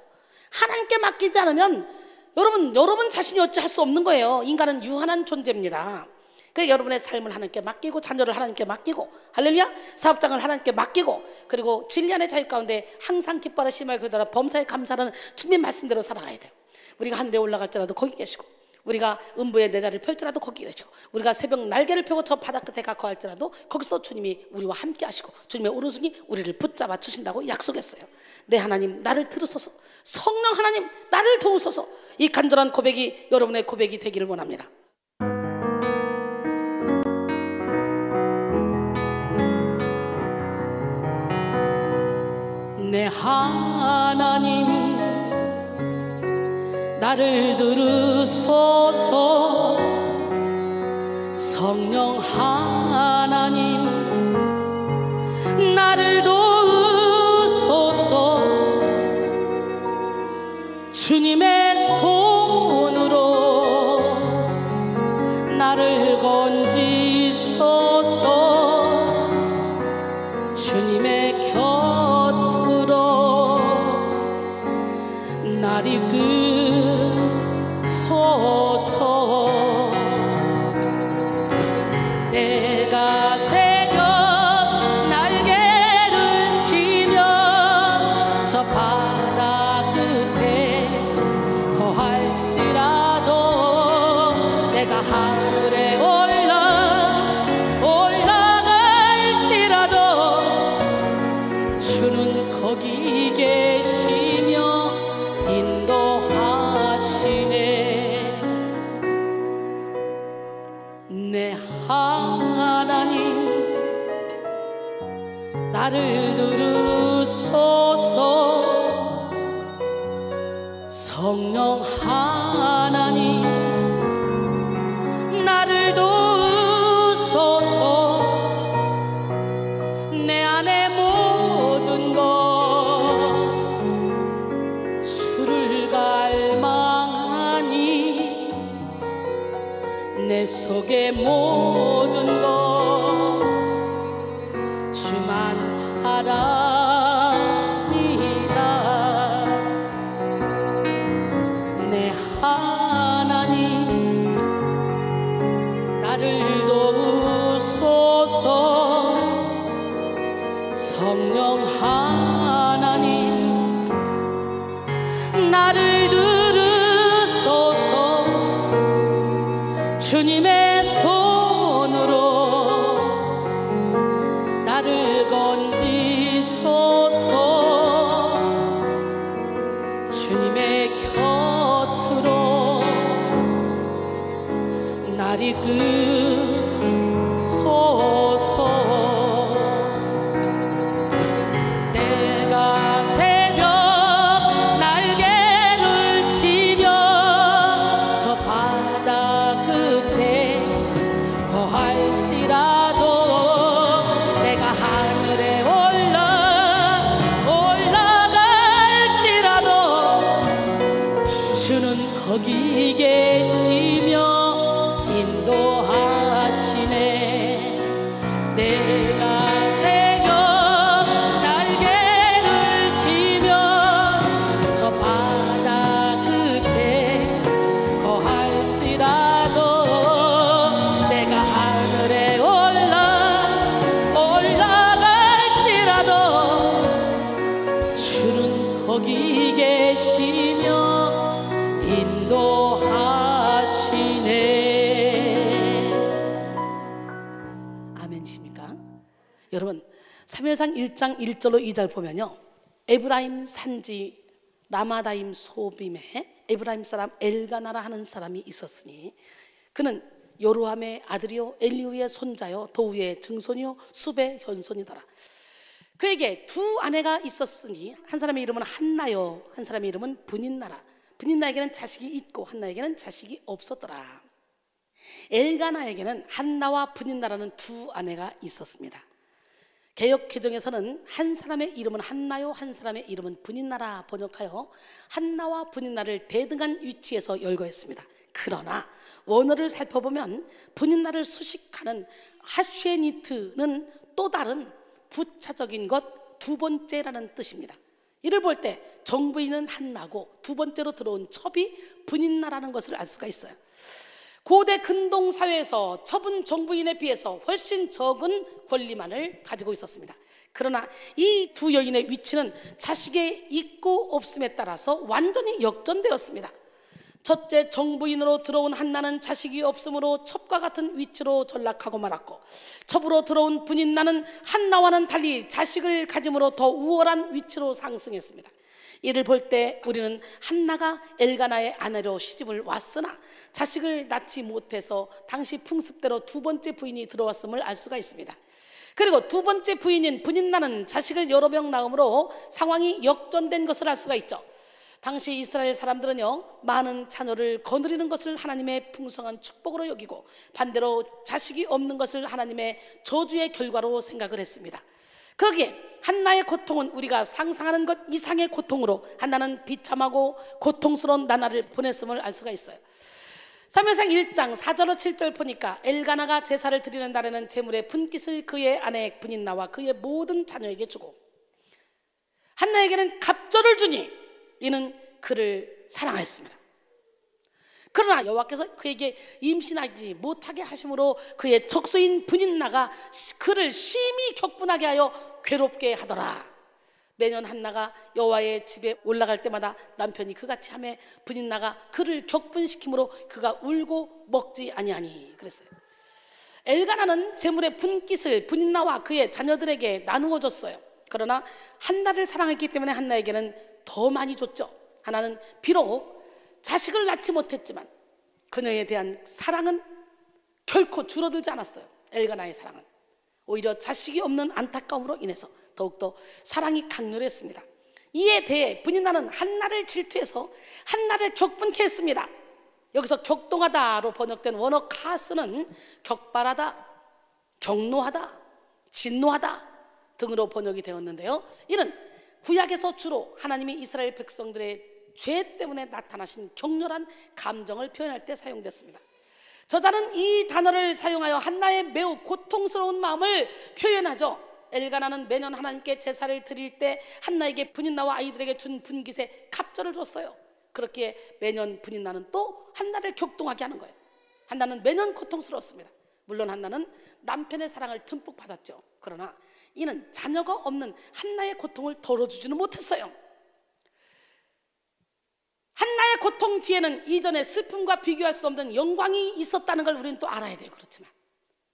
하나님께 맡기지 않으면 여러분 자신이 어찌 할 수 없는 거예요. 인간은 유한한 존재입니다. 그래서 여러분의 삶을 하나님께 맡기고 자녀를 하나님께 맡기고 할렐루야, 사업장을 하나님께 맡기고 그리고 진리안의 자유 가운데 항상 기뻐하라 심하게 그대로 범사에 감사하는 주님 말씀대로 살아가야 돼요. 우리가 하늘에 올라갈지라도 거기 계시고 우리가 음부에 내 자리를 펼지라도 거기 계시고, 우리가 새벽 날개를 펴고 저 바다 끝에 가까할지라도 거기서 주님이 우리와 함께 하시고 주님의 오른손이 우리를 붙잡아 주신다고 약속했어요. 내 하나님 나를 들으소서, 성령 하나님 나를 도우소서. 이 간절한 고백이 여러분의 고백이 되기를 원합니다. 내 하나님 나를 들으소서, 성령 하나님 나를 도우소서. 주님의 손으로 나를 건지소서. 주님의 곁으로 날 이끄소서. 내가 새벽 날개를 치며 저 바다 끝에 거할지라도, 내가 하늘에 올라갈지라도 주는 거기 계시며 인도하시네. 내 하나님 나를 들으소서, 성령 하나님 나를 도우소서. 내 안에 모든 것 주를 갈망하니, 내 속의 모든 것 주만 바라니다. 내 하나님 나를 도우소서, 성령 하나님 나를 들으소서. 주님의 손으로 나를 건지소서. 주님의 곁으로 날 이끄소서. 내가 새벽 날개를 치며 저 바다 끝에 거할지라도, 내가 하늘에 올라갈지라도 주는 거기 계시며 인도하시네. 내가 새벽 날개를 치며 저 바다 끝에 거할지라도, 내가 하늘에 올라갈지라도 주는 거기 계시며 인도하시네. 아멘이십니까? 여러분, 사무엘상 1장 1절로 2절 보면요, 에브라임 산지 라마다임 소빔에 에브라임 사람 엘가나라 하는 사람이 있었으니 그는 요로함의 아들이요 엘리후의 손자요 도우의 증손이요 숲의 현손이더라. 그에게 두 아내가 있었으니 한 사람의 이름은 한나요, 한 사람의 이름은 브닌나라. 브닌나에게는 자식이 있고 한나에게는 자식이 없었더라. 엘가나에게는 한나와 브닌나라는 두 아내가 있었습니다. 개역 개정에서는 한 사람의 이름은 한나요, 한 사람의 이름은 브닌나라 번역하여 한나와 브닌나를 대등한 위치에서 열거했습니다. 그러나 원어를 살펴보면 브닌나를 수식하는 하쉐니트는 또 다른 부차적인 것 두 번째라는 뜻입니다. 이를 볼 때 정부인은 한나고 두 번째로 들어온 첩이 브닌나라는 것을 알 수가 있어요. 고대 근동 사회에서 첩은 정부인에 비해서 훨씬 적은 권리만을 가지고 있었습니다. 그러나 이 두 여인의 위치는 자식의 있고 없음에 따라서 완전히 역전되었습니다. 첫째 정부인으로 들어온 한나는 자식이 없으므로 첩과 같은 위치로 전락하고 말았고, 첩으로 들어온 분인나는 한나와는 달리 자식을 가짐으로 더 우월한 위치로 상승했습니다. 이를 볼 때 우리는 한나가 엘가나의 아내로 시집을 왔으나 자식을 낳지 못해서 당시 풍습대로 두 번째 부인이 들어왔음을 알 수가 있습니다. 그리고 두 번째 부인인 분인나는 자식을 여러 명 낳음으로 상황이 역전된 것을 알 수가 있죠. 당시 이스라엘 사람들은요, 많은 자녀를 거느리는 것을 하나님의 풍성한 축복으로 여기고 반대로 자식이 없는 것을 하나님의 저주의 결과로 생각을 했습니다. 그러기에 한나의 고통은 우리가 상상하는 것 이상의 고통으로 한나는 비참하고 고통스러운 나날을 보냈음을 알 수가 있어요. 사무엘상 1장 4절로 7절 보니까 엘가나가 제사를 드리는 날에는 제물의 분깃을 그의 아내 분인나와 그의 모든 자녀에게 주고 한나에게는 갑절을 주니 이는 그를 사랑하였습니다. 그러나 여호와께서 그에게 임신하지 못하게 하심으로 그의 적수인 분인나가 그를 심히 격분하게 하여 괴롭게 하더라. 매년 한나가 여호와의 집에 올라갈 때마다 남편이 그같이 하며 분인나가 그를 격분시키므로 그가 울고 먹지 아니하니 그랬어요. 엘가나는 제물의 분깃을 분인나와 그의 자녀들에게 나누어 줬어요. 그러나 한나를 사랑했기 때문에 한나에게는 더 많이 줬죠. 하나는 비록 자식을 낳지 못했지만 그녀에 대한 사랑은 결코 줄어들지 않았어요. 엘가나의 사랑은 오히려 자식이 없는 안타까움으로 인해서 더욱더 사랑이 강렬했습니다. 이에 대해 분인나는 한나를 질투해서 한나를 격분케 했습니다. 여기서 격동하다로 번역된 원어 카스는 격발하다, 격노하다, 진노하다 등으로 번역이 되었는데요, 이는 구약에서 주로 하나님이 이스라엘 백성들의 죄 때문에 나타나신 격렬한 감정을 표현할 때 사용됐습니다. 저자는 이 단어를 사용하여 한나의 매우 고통스러운 마음을 표현하죠. 엘가나는 매년 하나님께 제사를 드릴 때 한나에게 분인나와 아이들에게 준 분깃에 갑절을 줬어요. 그렇게 매년 분인나는 또 한나를 격동하게 하는 거예요. 한나는 매년 고통스러웠습니다. 물론 한나는 남편의 사랑을 듬뿍 받았죠. 그러나 이는 자녀가 없는 한나의 고통을 덜어주지는 못했어요. 한나의 고통 뒤에는 이전의 슬픔과 비교할 수 없는 영광이 있었다는 걸 우리는 또 알아야 돼요. 그렇지만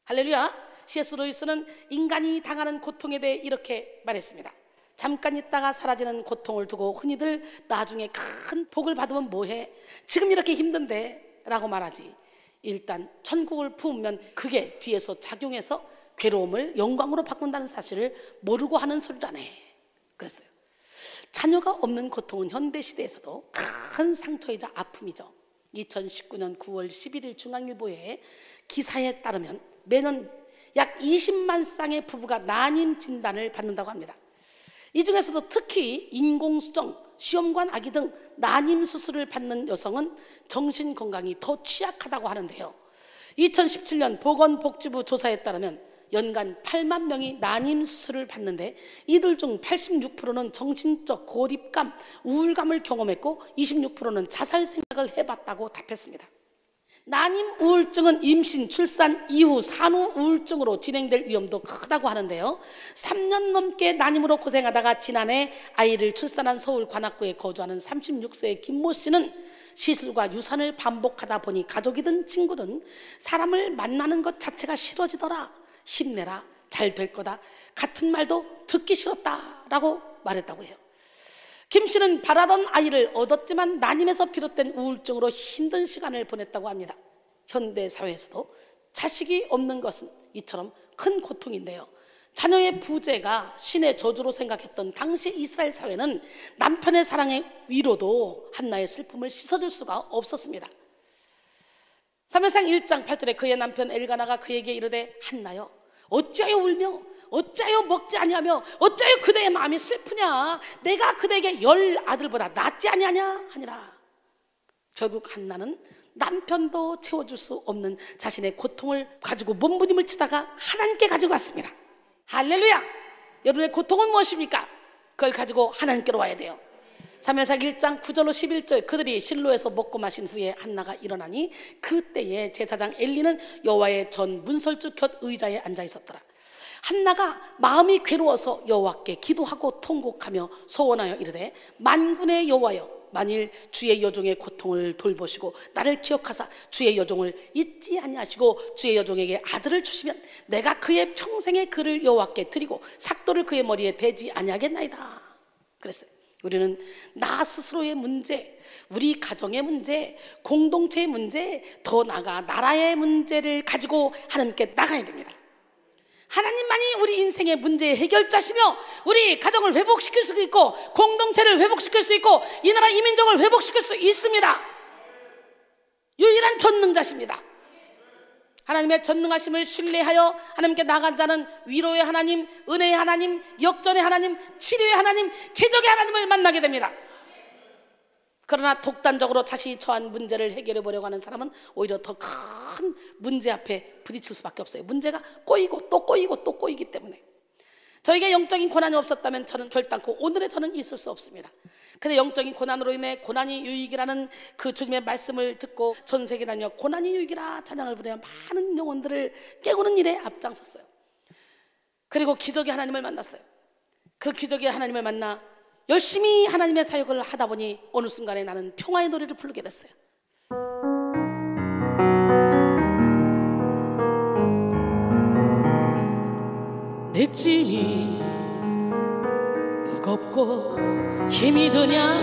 할렐루야, C.S. 루이스는 인간이 당하는 고통에 대해 이렇게 말했습니다. 잠깐 있다가 사라지는 고통을 두고 흔히들 나중에 큰 복을 받으면 뭐해, 지금 이렇게 힘든데 라고 말하지, 일단 천국을 품으면 그게 뒤에서 작용해서 괴로움을 영광으로 바꾼다는 사실을 모르고 하는 소리라네 그랬어요. 자녀가 없는 고통은 현대시대에서도 큰 상처이자 아픔이죠. 2019년 9월 11일 중앙일보의 기사에 따르면 매년 약 20만 쌍의 부부가 난임 진단을 받는다고 합니다. 이 중에서도 특히 인공수정, 시험관 아기 등 난임 수술을 받는 여성은 정신건강이 더 취약하다고 하는데요, 2017년 보건복지부 조사에 따르면 연간 8만 명이 난임 수술을 받는데 이들 중 86%는 정신적 고립감, 우울감을 경험했고 26%는 자살 생각을 해봤다고 답했습니다. 난임 우울증은 임신, 출산 이후 산후 우울증으로 진행될 위험도 크다고 하는데요, 3년 넘게 난임으로 고생하다가 지난해 아이를 출산한 서울 관악구에 거주하는 36세의 김모 씨는 시술과 유산을 반복하다 보니 가족이든 친구든 사람을 만나는 것 자체가 싫어지더라, 힘내라, 잘 될 거다 같은 말도 듣기 싫었다라고 말했다고 해요. 김 씨는 바라던 아이를 얻었지만 난임에서 비롯된 우울증으로 힘든 시간을 보냈다고 합니다. 현대 사회에서도 자식이 없는 것은 이처럼 큰 고통인데요, 자녀의 부재가 신의 저주로 생각했던 당시 이스라엘 사회는 남편의 사랑의 위로도 한나의 슬픔을 씻어줄 수가 없었습니다. 사무엘상 1장 8절에 그의 남편 엘가나가 그에게 이르되 한나여 어찌하여 울며 어찌하여 먹지 아니하며 어찌하여 그대의 마음이 슬프냐, 내가 그대에게 10 아들보다 낫지 아니하냐 하니라. 결국 한나는 남편도 채워줄 수 없는 자신의 고통을 가지고 몸부림을 치다가 하나님께 가지고 왔습니다. 할렐루야. 여러분의 고통은 무엇입니까? 그걸 가지고 하나님께로 와야 돼요. 사무엘상 1장 9절로 11절 그들이 실로에서 먹고 마신 후에 한나가 일어나니 그때에 제사장 엘리는 여호와의 전 문설주 곁 의자에 앉아 있었더라. 한나가 마음이 괴로워서 여호와께 기도하고 통곡하며 소원하여 이르되 만군의 여호와여 만일 주의 여종의 고통을 돌보시고 나를 기억하사 주의 여종을 잊지 아니하시고 주의 여종에게 아들을 주시면 내가 그의 평생의 그를 여호와께 드리고 삭도를 그의 머리에 대지 아니하겠나이다 그랬어요. 우리는 나 스스로의 문제, 우리 가정의 문제, 공동체의 문제, 더 나아가 나라의 문제를 가지고 하나님께 나가야 됩니다. 하나님만이 우리 인생의 문제의 해결자시며 우리 가정을 회복시킬 수 있고 공동체를 회복시킬 수 있고 이 나라 이민족을 회복시킬 수 있습니다. 유일한 전능자십니다. 하나님의 전능하심을 신뢰하여 하나님께 나간 자는 위로의 하나님, 은혜의 하나님, 역전의 하나님, 치료의 하나님, 기적의 하나님을 만나게 됩니다. 그러나 독단적으로 자신이 처한 문제를 해결해 보려고 하는 사람은 오히려 더 큰 문제 앞에 부딪힐 수밖에 없어요. 문제가 꼬이고 또 꼬이고 또 꼬이기 때문에. 저에게 영적인 고난이 없었다면 저는 결단코 오늘의 저는 있을 수 없습니다. 근데 영적인 고난으로 인해 고난이 유익이라는 그 주님의 말씀을 듣고 전 세계 다녀 고난이 유익이라 찬양을 부르며 많은 영혼들을 깨우는 일에 앞장섰어요. 그리고 기적의 하나님을 만났어요. 그 기적의 하나님을 만나 열심히 하나님의 사역을 하다 보니 어느 순간에 나는 평화의 노래를 부르게 됐어요. 내 짐이 무겁고 힘이 드냐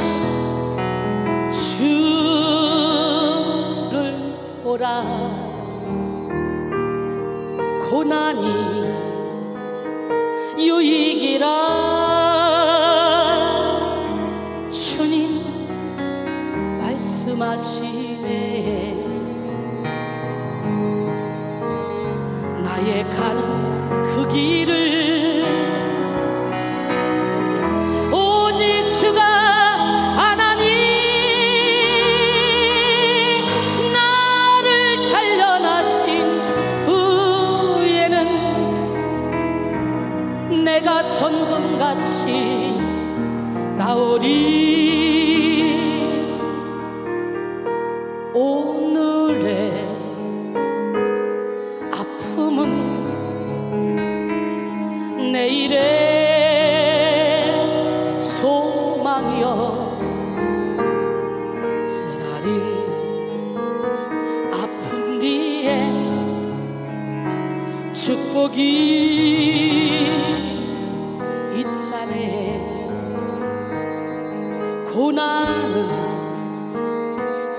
주를 보라 고난이 유익이라 주님 말씀하시네 나의 가는 그 길을 오직 주가 하나니 나를 단련하신 후에는 내가 전금같이 나오리 오늘의 아픔은 내일의 소망이여 쓰라린 아픔 뒤엔 축복이 있다네 고난은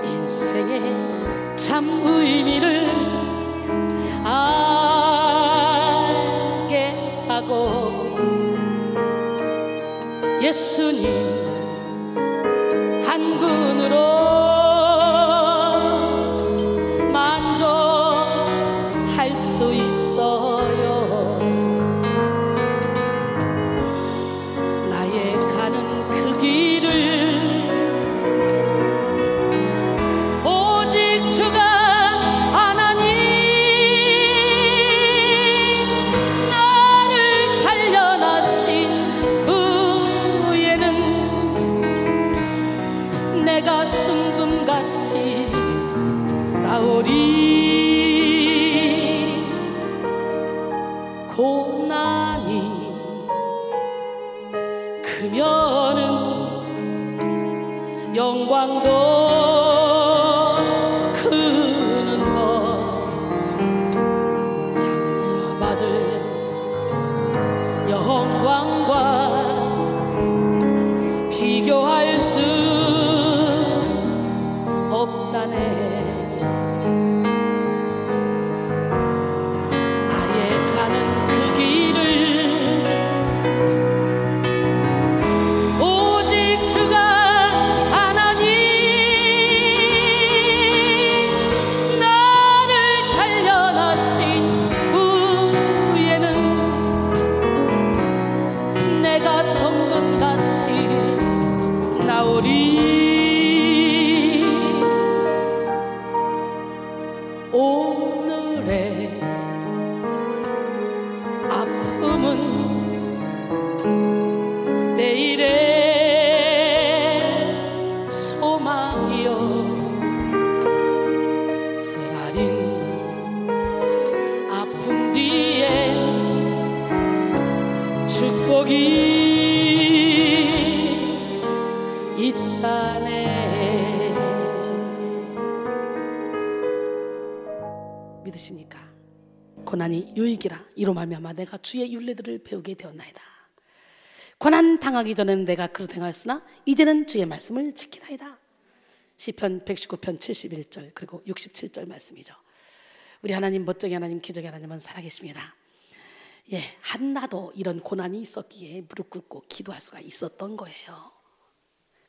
인생의 참 의미를 예수님 한 분으로 만족할 수 있어요 나의 가는 그 길을 오직 주가 하나님 나를 단련하신 내가 순금같이 나오리 고난이 크면은 영광도 크는 법 장사받을 영광과 비교할 수 없다네 나의 가는 그 길을 오직 주가 하나님 나를 단련하신 후에는 내가 정금같이 나오리 오늘의 아픔은 내일의 소망이여 쓰라린 아픔 뒤엔 축복이 있다네 고난이 유익이라. 이로 말미암아 내가 주의 율례들을 배우게 되었나이다. 고난 당하기 전에는 내가 그릇 행하였으나 이제는 주의 말씀을 지키나이다. 시편 119편 71절 그리고 67절 말씀이죠. 우리 하나님, 멋쟁이 하나님, 기적의 하나님은 살아계십니다. 예, 한나도 이런 고난이 있었기에 무릎 꿇고 기도할 수가 있었던 거예요.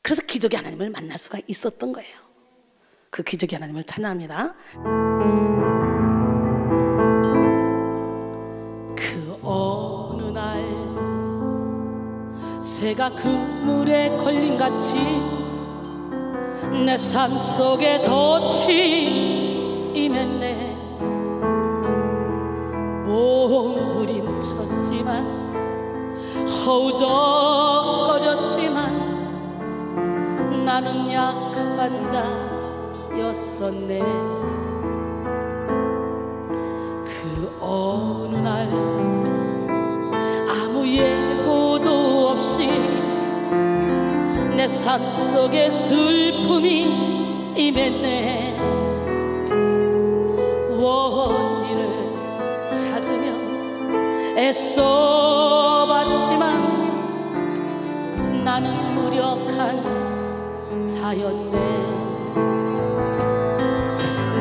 그래서 기적의 하나님을 만날 수가 있었던 거예요. 그 기적의 하나님을 찬양합니다. 그 어느 날 새가 그물에 걸림같이 내 삶 속에 덫이 임했네. 몸부림쳤지만 허우적거렸지만 나는 약한 자였었네. 그 어느 날 아무 예고도 없이 내 삶 속에 슬픔이 임했네. 원인을 찾으며 애써봤지만 나는 무력한 자였네.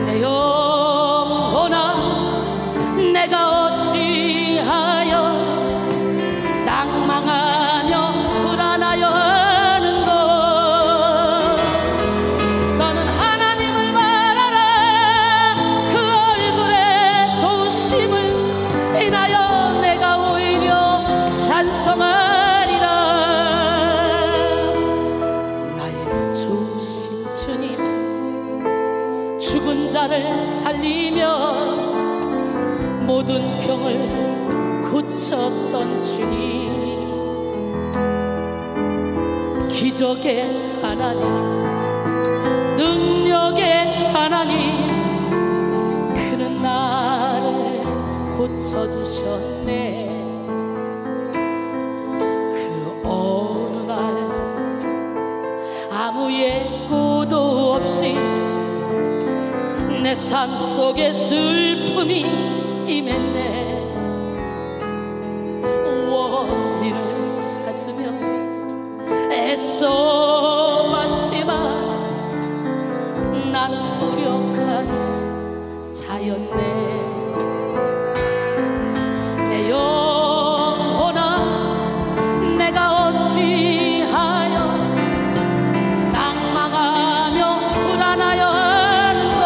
내 영혼아, 내가 어찌하여 낭망하며 불안하여 하는고. 너는 하나님을 바라라. 그 얼굴에 도우심을 인하여 내가 오히려 찬송하리라. 나의 좋으신 주님, 죽은 자를 살리며 모든 병을 고쳤던 주님, 기적의 하나님, 능력의 하나님, 그는 나를 고쳐주셨네. 그 어느 날 아무 예고도 없이 내 삶 속에 슬픔이 임했네. 원인을 찾으며 애써봤지만 나는 무력한 자였네. 내 영혼아, 내가 어찌하여 낭망하며 불안하여 하는고.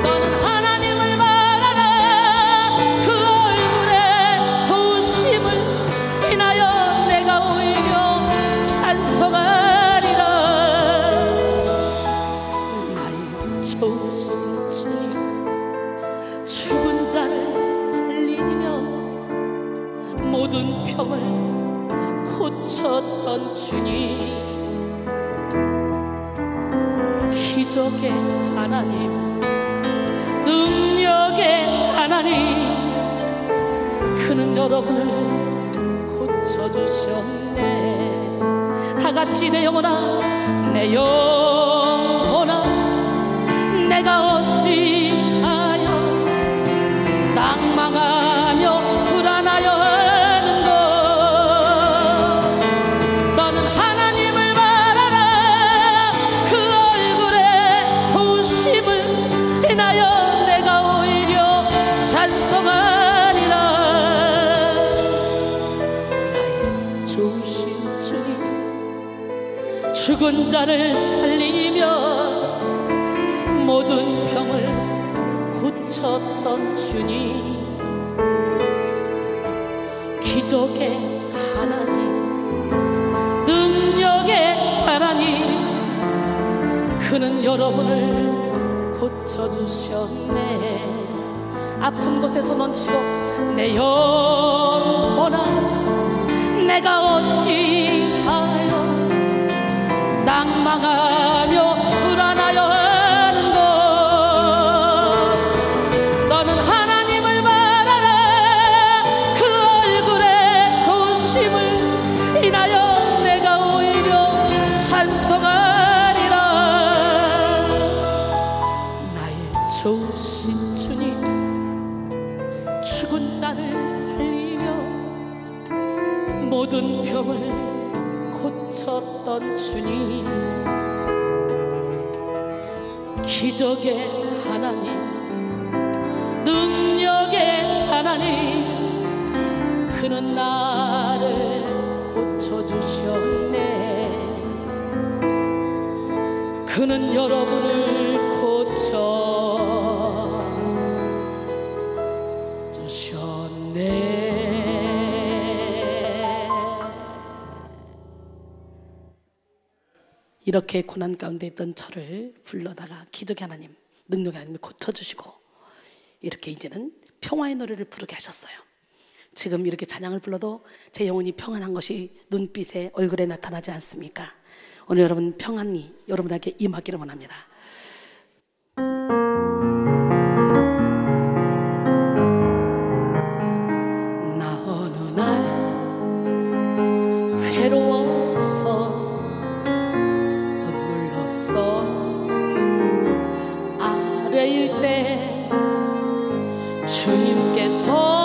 너는 하나님을 바라라. 그 얼굴에 도우심을 인하여 내가 오히려 찬송하리라. 나의 좋으신 주님, 죽은 자를 살리며 모든 병을 고쳤던 주님, 기적의 하나님, 능력의 하나님, 그는 여러분을 고쳐주셨네. 다같이 내 영혼아, 내 영혼아, 내가 어찌하여 낭망하며 불안하여 하는고. 너는 하나님을 바라라. 그 얼굴에 도우심을 인하여 내가 오히려 찬송하리라. 나의 좋으신 주님, 죽은 자를 살리며 모든 병을 고쳤던 주님, 기적의 하나님, 능력의 하나님, 그는 여러분을 고쳐주셨네. 아픈 곳에 손 얹으시고 내 영혼아, 내가 어찌하여 낭망하며 불안하여 하는고. 너는 하나님을 바라라. 그 얼굴에 도우심을 인하여 내가 오히려 찬송하리라. 나의 좋으신 주님, 죽은 자를 살리며 모든 병을 고쳤던 주님, 기적의 하나님, 능력의 하나님, 그는 나를 고쳐주셨네. 그는 여러분을 고쳐주셨네. 이렇게 고난 가운데 있던 저를 불러다가 기적의 하나님, 능력의 하나님을 고쳐주시고 이렇게 이제는 평화의 노래를 부르게 하셨어요. 지금 이렇게 찬양을 불러도 제 영혼이 평안한 것이 눈빛에 얼굴에 나타나지 않습니까? 오늘 여러분 평안이 여러분에게 임하기를 원합니다. 나 어느 날 괴로워서 눈물로써 아뢰일 때 주님께서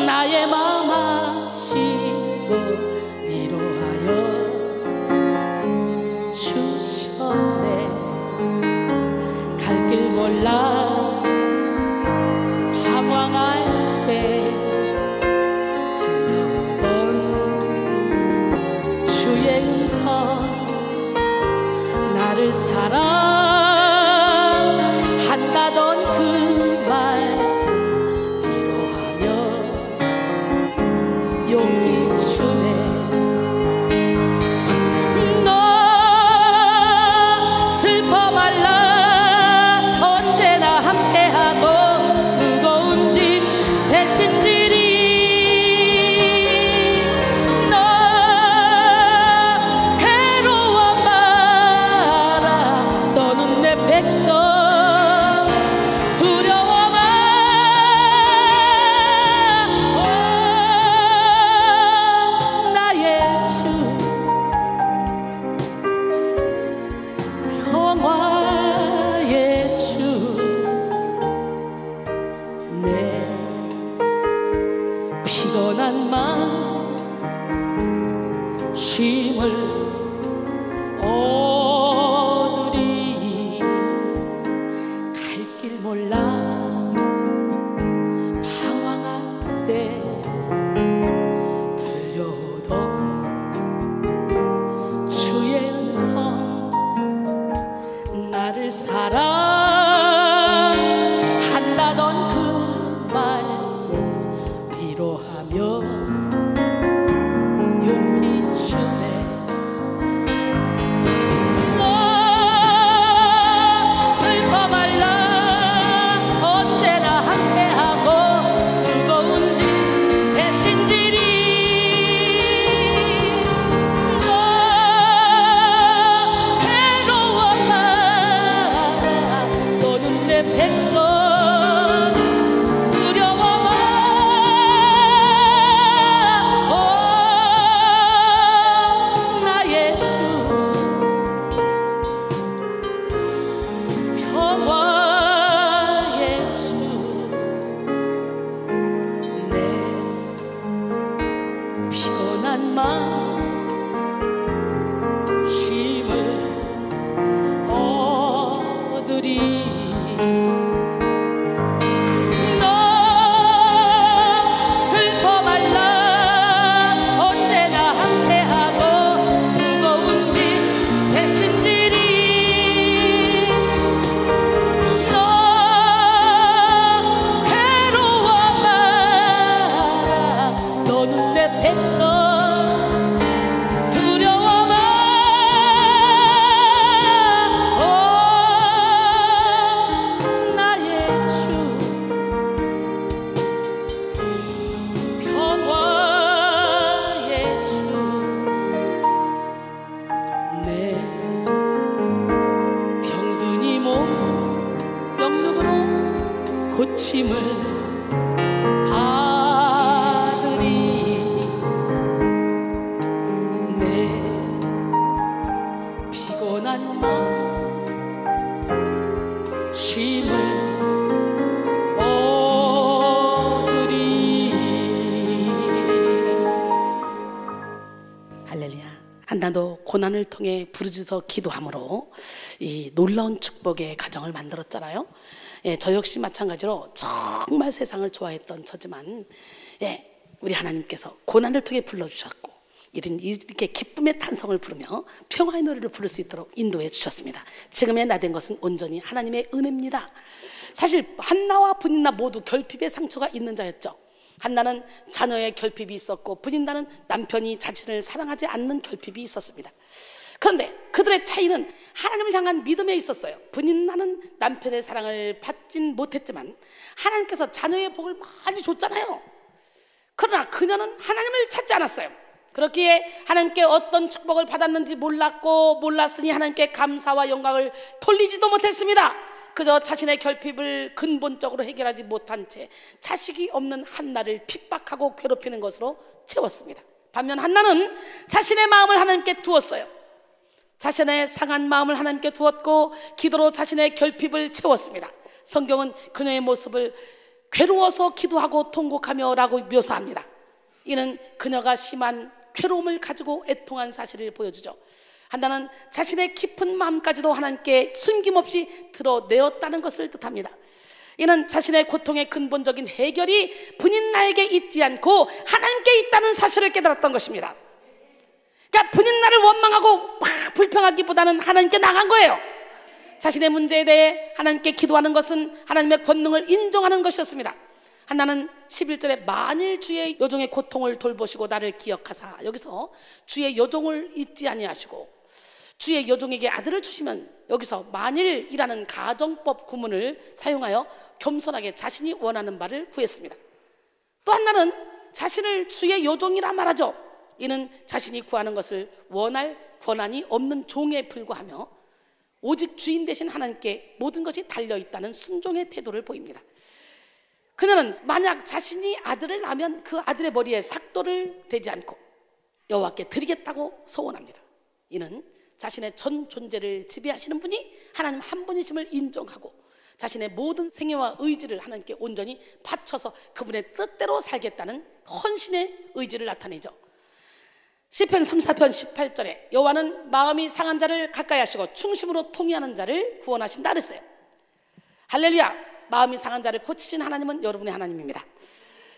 나의 마음 아시고 위로하여 주셨네. 갈 길 몰라 방황할 때 들려오던 주의 음성, 나를 사랑한다던 그 말씀 위로하며 용기 주네. 너 슬퍼 말라, 언제나 함께하고 무거운 짐 대신 지리. 너 괴로워 마라, 너는 내 백성. 두려워 마, 나의 주 평화의 주, 내 피곤한 마음 쉼을 얻으리. 갈 길 몰라 방황할 때 들려오던 주의 음성, 나를 사랑한다던 그 말씀 위로하며 용기 주네. 너 슬퍼 말라, 언제나 함께하고 무거운 짐 대신 지리. 너 괴로워 마라, 너는 내 백성. 두려워 마, 나의 주 평화의 주, 내 피곤한 마음 쉼을 얻으리. 너 슬퍼 말라, 언제나 함께하고 무거운 짐 대신 지리. 너 괴로워 마라, 너는 내 백성. 두려워 마, 나의 주 평화의 주, 내 병든 이 몸 영육으로 고침을 받으리. 내 피곤한 마음 쉼을 얻으리. 한나도 고난을 통해 부르짖어 기도함으로 이 놀라운 축복의 가정을 만들었잖아요. 예, 저 역시 마찬가지로 정말 세상을 좋아했던 저지만, 예, 우리 하나님께서 고난을 통해 불러주셨고 이렇게 기쁨의 탄성을 부르며 평화의 노래를 부를 수 있도록 인도해 주셨습니다. 지금의 나 된 것은 온전히 하나님의 은혜입니다. 사실 한나와 브닌나 모두 결핍의 상처가 있는 자였죠. 한나는 자녀의 결핍이 있었고, 브닌나는 남편이 자신을 사랑하지 않는 결핍이 있었습니다. 그런데 그들의 차이는 하나님을 향한 믿음에 있었어요. 브닌나는 남편의 사랑을 받진 못했지만 하나님께서 자녀의 복을 많이 줬잖아요. 그러나 그녀는 하나님을 찾지 않았어요. 그렇기에 하나님께 어떤 축복을 받았는지 몰랐으니 하나님께 감사와 영광을 돌리지도 못했습니다. 그저 자신의 결핍을 근본적으로 해결하지 못한 채 자식이 없는 한나를 핍박하고 괴롭히는 것으로 채웠습니다. 반면 한나는 자신의 마음을 하나님께 두었어요. 자신의 상한 마음을 하나님께 두었고 기도로 자신의 결핍을 채웠습니다. 성경은 그녀의 모습을 괴로워서 기도하고 통곡하며 라고 묘사합니다. 이는 그녀가 심한 괴로움을 가지고 애통한 사실을 보여주죠. 한나는 자신의 깊은 마음까지도 하나님께 숨김없이 드러내었다는 것을 뜻합니다. 이는 자신의 고통의 근본적인 해결이 브닌나에게 있지 않고 하나님께 있다는 사실을 깨달았던 것입니다. 그러니까 브닌나를 원망하고 막 불평하기보다는 하나님께 나간 거예요. 자신의 문제에 대해 하나님께 기도하는 것은 하나님의 권능을 인정하는 것이었습니다. 한나는 11절에 만일 주의 여종의 고통을 돌보시고 나를 기억하사, 여기서 주의 여종을 잊지 아니하시고 주의 여종에게 아들을 주시면, 여기서 만일이라는 가정법 구문을 사용하여 겸손하게 자신이 원하는 바를 구했습니다. 또 한나는 자신을 주의 여종이라 말하죠. 이는 자신이 구하는 것을 원할 권한이 없는 종에 불과하며 오직 주인 되신 하나님께 모든 것이 달려있다는 순종의 태도를 보입니다. 그녀는 만약 자신이 아들을 낳으면 그 아들의 머리에 삭도를 대지 않고 여호와께 드리겠다고 소원합니다. 이는 자신의 전 존재를 지배하시는 분이 하나님 한 분이심을 인정하고 자신의 모든 생애와 의지를 하나님께 온전히 바쳐서 그분의 뜻대로 살겠다는 헌신의 의지를 나타내죠. 시편 34편 18절에 여호와는 마음이 상한 자를 가까이 하시고 충심으로 통회하는 자를 구원하신다 그랬어요. 할렐루야. 마음이 상한 자를 고치신 하나님은 여러분의 하나님입니다.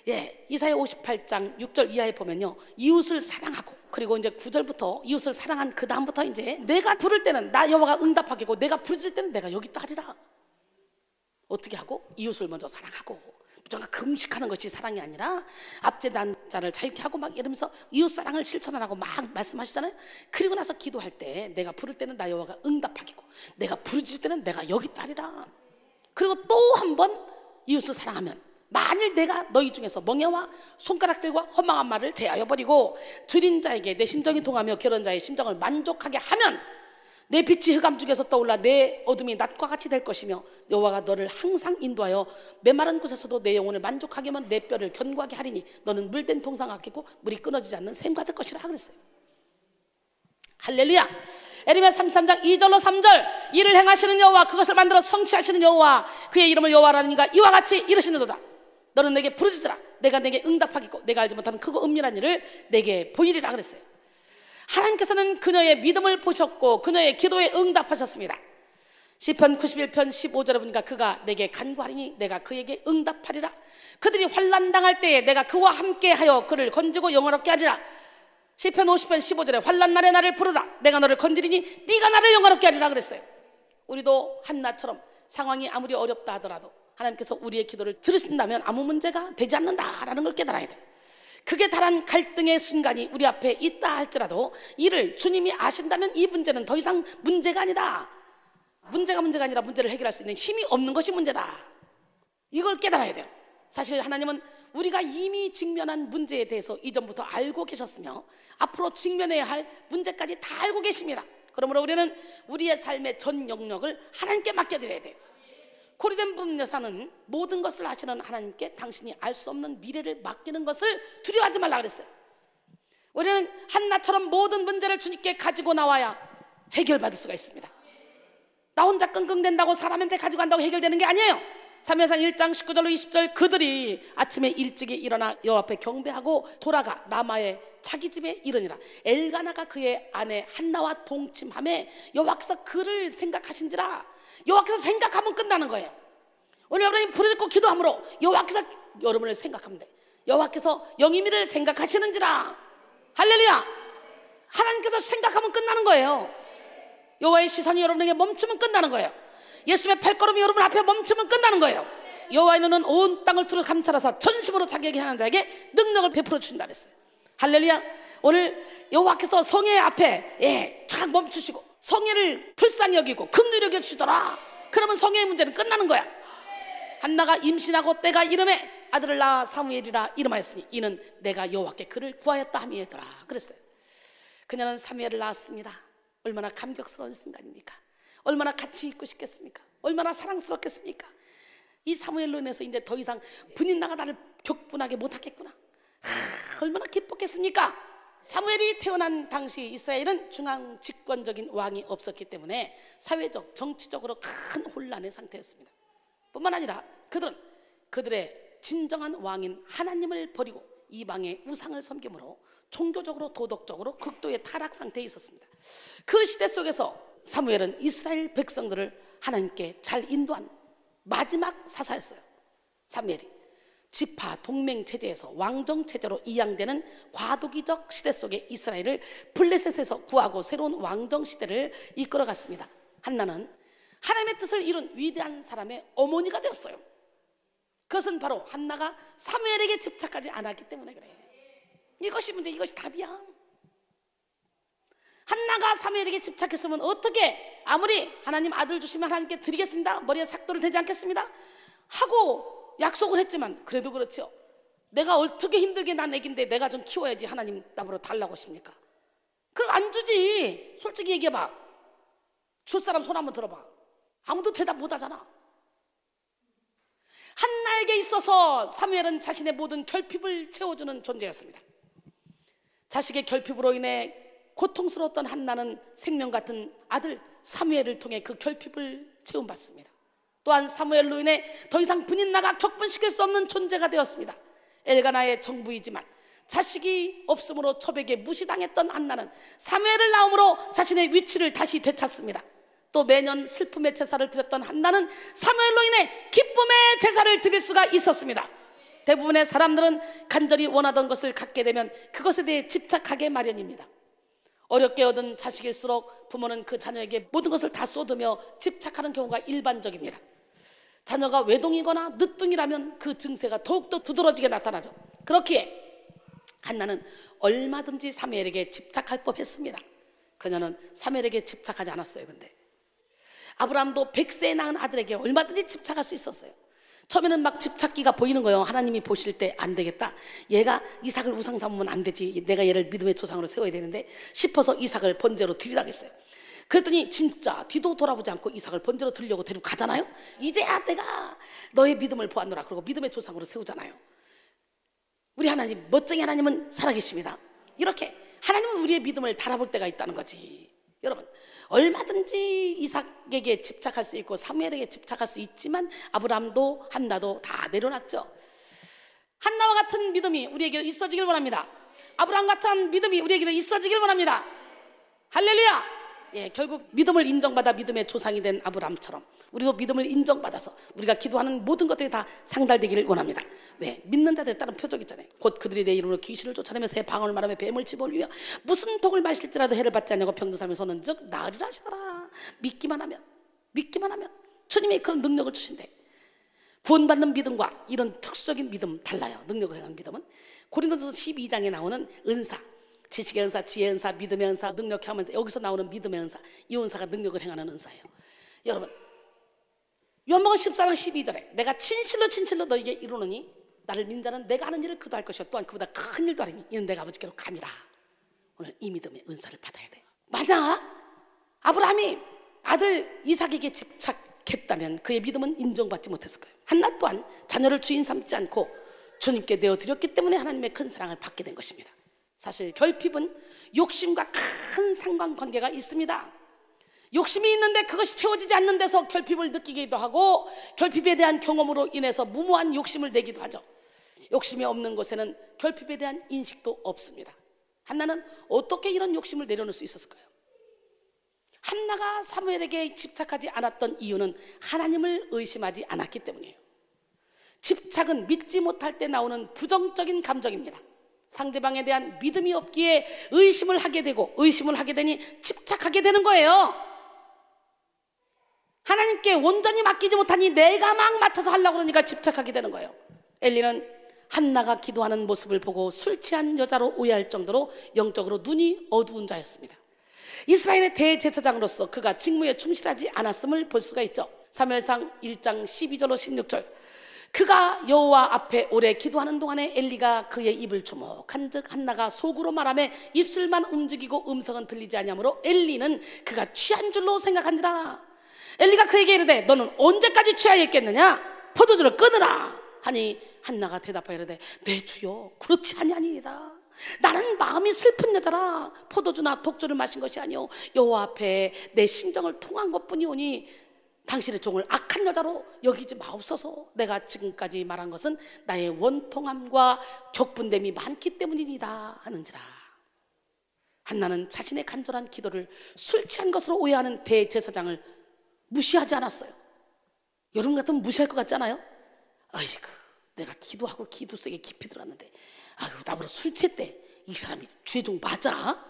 예, 이사야 58장 6절 이하에 보면요, 이웃을 사랑하고, 그리고 이제 9절부터 이웃을 사랑한 그 다음부터 이제 내가 부를 때는 나 여호와가 응답하겠고 내가 부르짖을 때는 내가 여기 있다 하리라. 어떻게 하고? 이웃을 먼저 사랑하고, 무조건 금식하는 것이 사랑이 아니라 압제난 자를 자유케 하고 막 이러면서 이웃 사랑을 실천하라고 막 말씀하시잖아요. 그리고 나서 기도할 때 내가 부를 때는 나 여호와가 응답하겠고 내가 부르짖을 때는 내가 여기 있다 하리라. 그리고 또 한 번 이웃을 사랑하면, 만일 내가 너희 중에서 멍에와 손가락들과 허망한 말을 제하여 버리고 줄인 자에게 내 심정이 동하며 게으른 자의 심정을 만족하게 하면 내 빛이 흑암 중에서 떠올라 내 어둠이 낮과 같이 될 것이며 여호와가 너를 항상 인도하여 메마른 곳에서도 내 영혼을 만족하게 하면 내 뼈를 견고하게 하리니 너는 물된 동상 같겠고 물이 끊어지지 않는 샘과 될 것이라 그랬어요. 할렐루야. 에레미야 33장 2절로 3절, 이를 행하시는 여호와, 그것을 만들어 성취하시는 여호와, 그의 이름을 여호와라는 이가 이와 같이 이르시는도다. 너는 내게 부르짖으라. 내가 내게 응답하겠고 내가 알지 못하는 크고 은밀한 일을 내게 보이리라 그랬어요. 하나님께서는 그녀의 믿음을 보셨고 그녀의 기도에 응답하셨습니다. 시편 91편 15절에 보니까 그가 내게 간구하리니 내가 그에게 응답하리라. 그들이 환난 당할 때에 내가 그와 함께하여 그를 건지고 영화롭게 하리라. 시편 50편 15절에 환난 날에 나를 부르라. 내가 너를 건지리니 네가 나를 영화롭게 하리라 그랬어요. 우리도 한나처럼 상황이 아무리 어렵다 하더라도 하나님께서 우리의 기도를 들으신다면 아무 문제가 되지 않는다라는 걸 깨달아야 돼요. 극에 달한 갈등의 순간이 우리 앞에 있다 할지라도 이를 주님이 아신다면 이 문제는 더 이상 문제가 아니다. 문제가 아니라 문제를 해결할 수 있는 힘이 없는 것이 문제다. 이걸 깨달아야 돼요. 사실 하나님은 우리가 이미 직면한 문제에 대해서 이전부터 알고 계셨으며 앞으로 직면해야 할 문제까지 다 알고 계십니다. 그러므로 우리는 우리의 삶의 전 영역을 하나님께 맡겨드려야 돼요. 고리된 분 여사는 모든 것을 아시는 하나님께 당신이 알 수 없는 미래를 맡기는 것을 두려워하지 말라 그랬어요. 우리는 한나처럼 모든 문제를 주님께 가지고 나와야 해결받을 수가 있습니다. 나 혼자 끙끙댄다고 사람한테 가지고 간다고 해결되는 게 아니에요. 사무엘상 1장 19절로 20절 그들이 아침에 일찍이 일어나 여호와 앞에 경배하고 돌아가 라마의 자기 집에 이르니라. 엘가나가 그의 아내 한나와 동침함에 여호와께서 그를 생각하신지라. 여호와께서 생각하면 끝나는 거예요. 오늘 여러분이 부르짖고 기도함으로 여호와께서 여러분을 생각하면 돼. 여호와께서 영이미를 생각하시는지라. 할렐루야. 하나님께서 생각하면 끝나는 거예요. 여호와의 시선이 여러분에게 멈추면 끝나는 거예요. 예수님의 발걸음이 여러분 앞에 멈추면 끝나는 거예요. 여호와의 눈은 온 땅을 두루 감찰하사 전심으로 자기에게 향한 자에게 능력을 베풀어 주신다 그랬어요. 할렐루야. 오늘 여호와께서 성회 앞에 쫙 멈추시고 성회를 불쌍히 여기고 긍휼히 여겨 주시더라. 그러면 성회의 문제는 끝나는 거야. 한나가 임신하고 때가 이름에 아들을 낳아 사무엘이라 이름하였으니 이는 내가 여호와께 그를 구하였다 함이더라 그랬어요. 그녀는 사무엘을 낳았습니다. 얼마나 감격스러운 순간입니까? 얼마나 같이 있고 싶겠습니까? 얼마나 사랑스럽겠습니까? 이 사무엘로 인해서 이제 더 이상 분인나가 나를 격분하게 못하겠구나. 얼마나 기뻤겠습니까? 사무엘이 태어난 당시 이스라엘은 중앙 집권적인 왕이 없었기 때문에 사회적 정치적으로 큰 혼란의 상태였습니다. 뿐만 아니라 그들은 그들의 진정한 왕인 하나님을 버리고 이방의 우상을 섬김으로 종교적으로 도덕적으로 극도의 타락 상태에 있었습니다. 그 시대 속에서 사무엘은 이스라엘 백성들을 하나님께 잘 인도한 마지막 사사였어요. 사무엘이 지파 동맹 체제에서 왕정 체제로 이양되는 과도기적 시대 속에 이스라엘을 블레셋에서 구하고 새로운 왕정 시대를 이끌어갔습니다. 한나는 하나님의 뜻을 이룬 위대한 사람의 어머니가 되었어요. 그것은 바로 한나가 사무엘에게 집착하지 않았기 때문에 그래. 이것이 문제, 이것이 답이야. 한나가 사무엘에게 집착했으면 어떻게 아무리 하나님 아들 주시면 하나님께 드리겠습니다, 머리에 삭도를 대지 않겠습니다 하고 약속을 했지만 그래도 그렇죠. 내가 어떻게 힘들게 난 애긴데 내가 좀 키워야지 하나님 나보러 달라고 하십니까? 그럼 안 주지. 솔직히 얘기해봐. 줄 사람 손 한번 들어봐. 아무도 대답 못 하잖아. 한나에게 있어서 사무엘은 자신의 모든 결핍을 채워주는 존재였습니다. 자식의 결핍으로 인해 고통스러웠던 한나는 생명 같은 아들 사무엘을 통해 그 결핍을 채움받습니다. 또한 사무엘로 인해 더 이상 분인나가 격분시킬 수 없는 존재가 되었습니다. 엘가나의 정부이지만 자식이 없으므로 첩에게 무시당했던 한나는 사무엘을 낳음으로 자신의 위치를 다시 되찾습니다. 또 매년 슬픔의 제사를 드렸던 한나는 사무엘로 인해 기쁨의 제사를 드릴 수가 있었습니다. 대부분의 사람들은 간절히 원하던 것을 갖게 되면 그것에 대해 집착하게 마련입니다. 어렵게 얻은 자식일수록 부모는 그 자녀에게 모든 것을 다 쏟으며 집착하는 경우가 일반적입니다. 자녀가 외동이거나 늦둥이라면 그 증세가 더욱더 두드러지게 나타나죠. 그렇기에 한나는 얼마든지 사무엘에게 집착할 법했습니다. 그녀는 사무엘에게 집착하지 않았어요. 근데 아브라함도 100세에 낳은 아들에게 얼마든지 집착할 수 있었어요. 처음에는 막 집착기가 보이는 거예요. 하나님이 보실 때 안 되겠다, 얘가 이삭을 우상 삼으면 안 되지, 내가 얘를 믿음의 조상으로 세워야 되는데 싶어서 이삭을 번제로 드리라고 했어요. 그랬더니 진짜 뒤도 돌아보지 않고 이삭을 번제로 드리려고 데려가잖아요. 이제야 내가 너의 믿음을 보았노라 그러고 믿음의 조상으로 세우잖아요. 우리 하나님, 멋쟁이 하나님은 살아계십니다. 이렇게 하나님은 우리의 믿음을 달아볼 때가 있다는 거지. 여러분, 얼마든지 이삭에게 집착할 수 있고 사무엘에게 집착할 수 있지만 아브라함도 한나도 다 내려놨죠. 한나와 같은 믿음이 우리에게 있어지길 원합니다. 아브라함 같은 믿음이 우리에게도 있어지길 원합니다. 할렐루야. 결국 믿음을 인정받아 믿음의 조상이 된 아브라함처럼 우리도 믿음을 인정받아서 우리가 기도하는 모든 것들이 다 상달되기를 원합니다. 왜? 믿는 자들에 따른 표적 있잖아요. 곧 그들이 내 이름으로 귀신을 쫓아내며 새 방언을 말하며 뱀을 집어올리며 무슨 독을 마실지라도 해를 받지 않냐고 병든 사람의 손은 즉 나으리라 하시더라. 믿기만 하면 주님이 그런 능력을 주신대. 구원받는 믿음과 이런 특수적인 믿음 달라요. 능력을 행하는 믿음은 고린도전서 12장에 나오는 은사, 지식의 은사, 지혜의 은사, 믿음의 은사, 능력의 하면서 여기서 나오는 믿음의 은사, 이 은사가 능력을 행하는 은사예요. 여러분, 요한복음 14장 12절에 내가 진실로 너에게 이루노니 나를 믿는 자는 내가 하는 일을 그도 할 것이요 또한 그보다 큰 일도 하리니 이는 내가 아버지께로 감이라. 오늘 이 믿음의 은사를 받아야 돼요. 만약 아브라함이 아들 이삭에게 집착했다면 그의 믿음은 인정받지 못했을 거예요. 한나 또한 자녀를 주인 삼지 않고 주님께 내어드렸기 때문에 하나님의 큰 사랑을 받게 된 것입니다. 사실 결핍은 욕심과 큰 상관관계가 있습니다. 욕심이 있는데 그것이 채워지지 않는 데서 결핍을 느끼기도 하고, 결핍에 대한 경험으로 인해서 무모한 욕심을 내기도 하죠. 욕심이 없는 곳에는 결핍에 대한 인식도 없습니다. 한나는 어떻게 이런 욕심을 내려놓을 수 있었을까요? 한나가 사무엘에게 집착하지 않았던 이유는 하나님을 의심하지 않았기 때문이에요. 집착은 믿지 못할 때 나오는 부정적인 감정입니다. 상대방에 대한 믿음이 없기에 의심을 하게 되고, 의심을 하게 되니 집착하게 되는 거예요. 하나님께 온전히 맡기지 못하니 내가 막 맡아서 하려고 그러니까 집착하게 되는 거예요. 엘리는 한나가 기도하는 모습을 보고 술 취한 여자로 오해할 정도로 영적으로 눈이 어두운 자였습니다. 이스라엘의 대제사장으로서 그가 직무에 충실하지 않았음을 볼 수가 있죠. 사무엘상 1장 12절로 16절, 그가 여호와 앞에 오래 기도하는 동안에 엘리가 그의 입을 주목한즉 한나가 속으로 말하며 입술만 움직이고 음성은 들리지 아니하므로 엘리는 그가 취한 줄로 생각한지라. 엘리가 그에게 이르되 너는 언제까지 취하여 있겠느냐? 포도주를 끊으라 하니 한나가 대답하여 이르되 네 주여, 그렇지 아니하니이다. 나는 마음이 슬픈 여자라 포도주나 독주를 마신 것이 아니오 여호와 앞에 내 심정을 통한 것뿐이오니 당신의 종을 악한 여자로 여기지 마옵소서. 내가 지금까지 말한 것은 나의 원통함과 격분됨이 많기 때문이니이다 하는지라. 한나는 자신의 간절한 기도를 술 취한 것으로 오해하는 대제사장을 무시하지 않았어요. 여러분 같으면 무시할 것 같지 않아요? 아이고, 내가 기도하고 기도 속에 깊이 들어갔는데 아유, 나보다 술 취했대. 이 사람이 주의 종 맞아?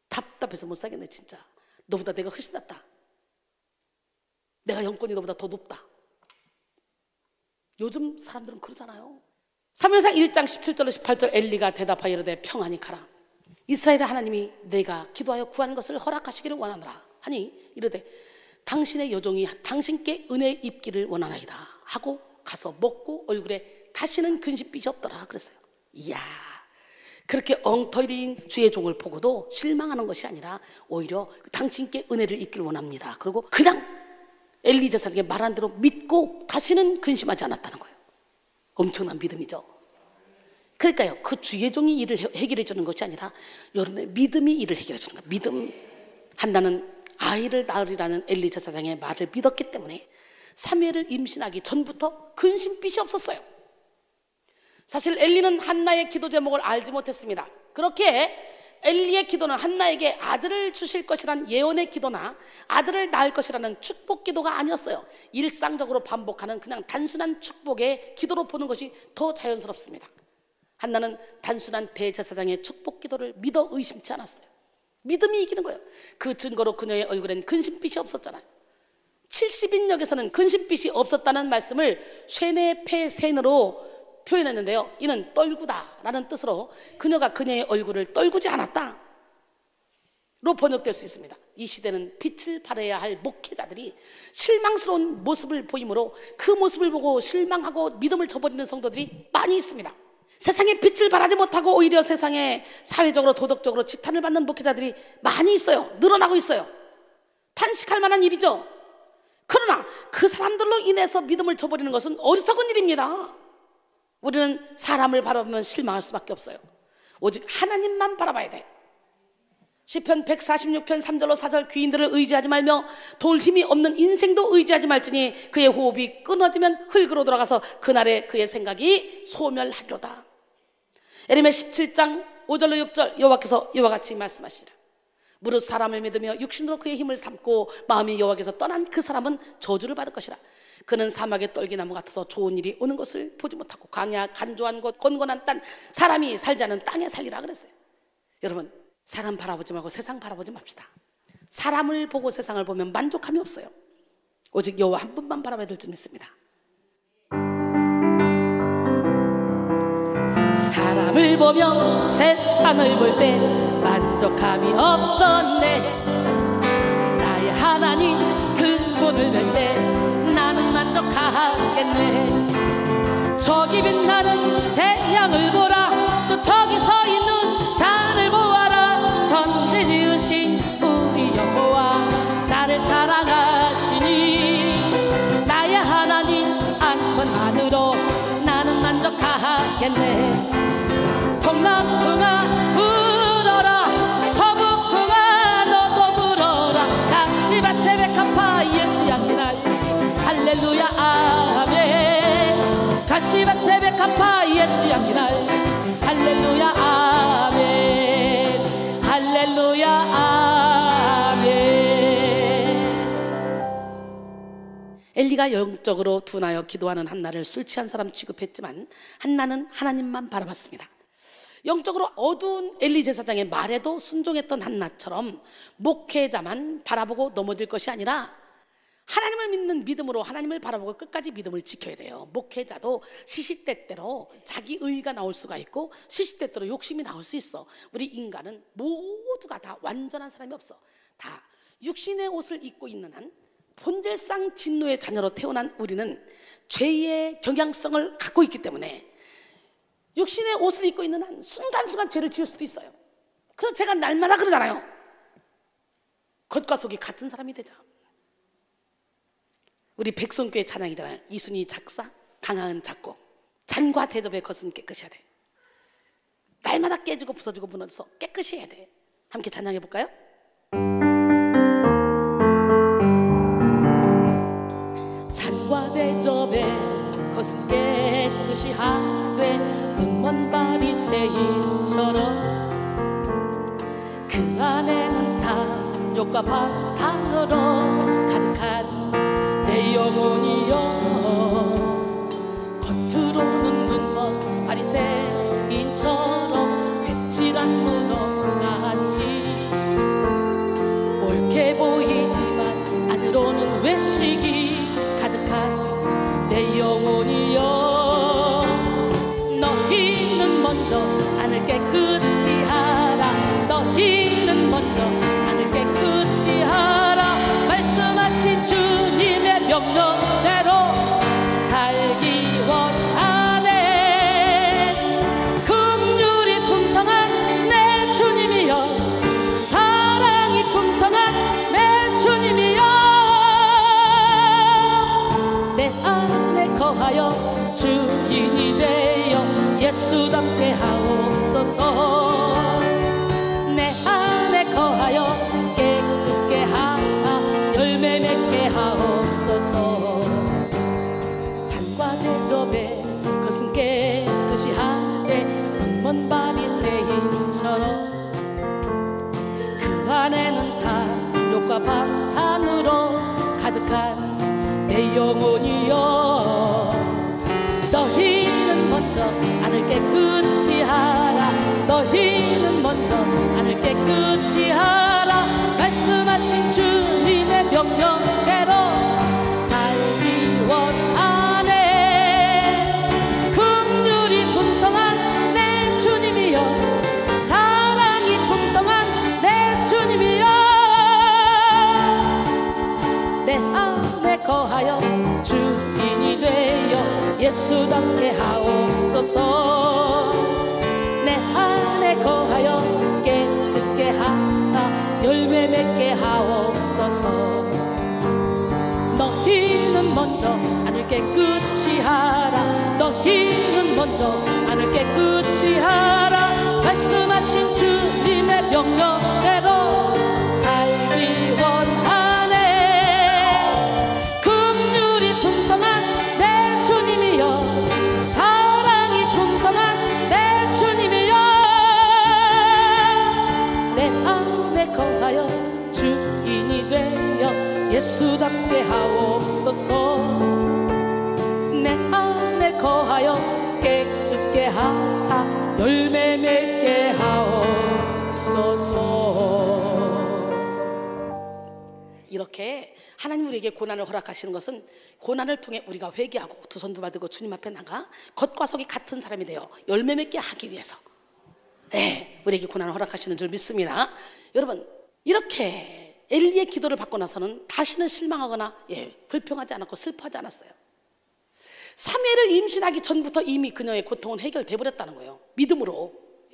답답해서 못 살겠네 진짜. 너보다 내가 훨씬 낫다. 내가 영권이 너보다 더 높다. 요즘 사람들은 그러잖아요. 사무엘상 1장 17절로 18절, 엘리가 대답하여 이르되 평안히 가라. 이스라엘의 하나님이 내가 기도하여 구한 것을 허락하시기를 원하노라 하니 이르되 당신의 여종이 당신께 은혜 입기를 원하나이다 하고 가서 먹고 얼굴에 다시는 근심빛이 없더라 그랬어요. 이야, 그렇게 엉터리인 주의 종을 보고도 실망하는 것이 아니라 오히려 당신께 은혜를 입기를 원합니다. 그리고 그냥 엘리 제사장에게 말한 대로 믿고 다시는 근심하지 않았다는 거예요. 엄청난 믿음이죠. 그러니까요, 그 주의 종이 일을 해결해 주는 것이 아니라 여러분의 믿음이 일을 해결해 주는 거예요. 믿음. 한나는 아이를 낳으리라는 엘리 제사장의 말을 믿었기 때문에 사무엘을 임신하기 전부터 근심빛이 없었어요. 사실 엘리는 한나의 기도 제목을 알지 못했습니다. 그렇게 엘리의 기도는 한나에게 아들을 주실 것이란 예언의 기도나 아들을 낳을 것이라는 축복 기도가 아니었어요. 일상적으로 반복하는 그냥 단순한 축복의 기도로 보는 것이 더 자연스럽습니다. 한나는 단순한 대제사장의 축복 기도를 믿어 의심치 않았어요. 믿음이 이기는 거예요. 그 증거로 그녀의 얼굴엔 근심빛이 없었잖아요. 70인역에서는 근심빛이 없었다는 말씀을 쇠뇌폐센으로 표현했는데요, 이는 떨구다라는 뜻으로 그녀가 그녀의 얼굴을 떨구지 않았다로 번역될 수 있습니다. 이 시대는 빛을 발해야 할 목회자들이 실망스러운 모습을 보이므로 그 모습을 보고 실망하고 믿음을 저버리는 성도들이 많이 있습니다. 세상에 빛을 발하지 못하고 오히려 세상에 사회적으로 도덕적으로 지탄을 받는 목회자들이 많이 있어요. 늘어나고 있어요. 탄식할 만한 일이죠. 그러나 그 사람들로 인해서 믿음을 저버리는 것은 어리석은 일입니다. 우리는 사람을 바라보면 실망할 수밖에 없어요. 오직 하나님만 바라봐야 돼. 시편 146편 3절로 4절, 귀인들을 의지하지 말며 도울 힘이 없는 인생도 의지하지 말지니 그의 호흡이 끊어지면 흙으로 돌아가서 그날에 그의 생각이 소멸하리로다. 에레미야 17장 5절로 6절, 여호와께서 이와 같이 말씀하시리라. 무릇 사람을 믿으며 육신으로 그의 힘을 삼고 마음이 여호와께서 떠난 그 사람은 저주를 받을 것이라. 그는 사막의 떨기나무 같아서 좋은 일이 오는 것을 보지 못하고 광야 간조한 곳 건건한 땅, 사람이 살지 않은 땅에 살리라 그랬어요. 여러분, 사람 바라보지 말고 세상 바라보지 맙시다. 사람을 보고 세상을 보면 만족함이 없어요. 오직 여호와 한 분만 바라봐야 될 줄 믿습니다. 사람을 보며 세상을 볼 때 만족함이 없었네. 나의 하나님 그분을 뵐 때 나는 만족하겠네. 저기 빛나는 태양을 보라, 또 저기 서 있는 산을 보아라. 천지 지으신 우리 여호와 나를 사랑하시니 나의 하나님 한 분만으로 나는 만족하겠네. 동남풍아 불어라, 서북풍아 너도 불어라. 할렐루야 아멘. 가시밭에 백합화 예수 향기날 할렐루야 아멘. 할렐루야 아멘. 엘리가 영적으로 둔하여 기도하는 한나를 술 취한 사람 취급했지만 한나는 하나님만 바라봤습니다. 영적으로 어두운 엘리 제사장의 말에도 순종했던 한나처럼 목회자만 바라보고 넘어질 것이 아니라 하나님을 믿는 믿음으로 하나님을 바라보고 끝까지 믿음을 지켜야 돼요. 목회자도 시시때때로 자기 의의가 나올 수가 있고 시시때때로 욕심이 나올 수 있어. 우리 인간은 모두가 다 완전한 사람이 없어. 다 육신의 옷을 입고 있는 한 본질상 진노의 자녀로 태어난 우리는 죄의 경향성을 갖고 있기 때문에 육신의 옷을 입고 있는 한 순간순간 죄를 지을 수도 있어요. 그래서 제가 날마다 그러잖아요. 겉과 속이 같은 사람이 되자. 우리 백성교회 찬양이잖아요. 이순희 작사, 강하은 작곡. 잔과 대접의 것은 깨끗이 해야 돼. 날마다 깨지고 부서지고 무너져서 깨끗이 해야 돼. 함께 찬양해 볼까요? 잔과 대접의 것은 깨끗이 하되 눈먼 바리새인처럼 그 안에는 탐욕과 바탕으로 가득한 내 영혼이여. 겉으로는 눈먼 바리새인처럼 вет질한 무덤같이 옳게 보이지만 안으로는 외식이 가득한 내 영혼이여. 너희는 먼저 안을 깨끗이 하라. 너희는 먼저 안을 깨끗이 하라. 말씀하신 주님의 명령대로 살기 원하네. 긍휼이 풍성한 내 주님이여. 사랑이 풍성한 내 주님이여. 내 안에 거하여 주인이 되어 예수답게 하옵소서. 내 안에 거하여 깨끗게 하사 열매 맺게 하옵소서. 잔과 대접에 그것은 깨끗이 하되 눈먼 바리새인처럼 그 안에는 탐욕과 방탕으로 가득한 내 영혼이여. 너희는 먼저 안을 깨끗이 하라. 너희는 먼저 안을 깨끗이 하라. 말씀하신 주님의 명령대로 살기 원하네. 긍휼이 풍성한 내 주님이여. 사랑이 풍성한 내 주님이여. 내 안에 거하여 주인이 되어 예수답게 하옵소서. 내 안에 거하여 깨끗게 하사 열매 맺게 하옵소서. 너희는 먼저 안을 깨끗이 하라. 너희는 먼저 안을 깨끗이 하라. 말씀하신 주님의 명령대로 살기 원하네. 긍휼이 풍성한 내 주님이여. 사랑이 풍성한 내 주님이여. 내 안에 거하여 주인이 되어 예수답게 하옵소서. 내 안에 거하여 깨끗게 하사 열매 맺게 하옵소서. 이렇게 하나님 우리에게 고난을 허락하시는 것은 고난을 통해 우리가 회개하고 두 손 두 발 들고 주님 앞에 나가 겉과 속이 같은 사람이 되어 열매 맺게 하기 위해서, 네, 우리에게 고난을 허락하시는 줄 믿습니다. 여러분, 이렇게 엘리의 기도를 받고 나서는 다시는 실망하거나 불평하지 않았고 슬퍼하지 않았어요. 사무엘을 임신하기 전부터 이미 그녀의 고통은 해결돼 버렸다는 거예요. 믿음으로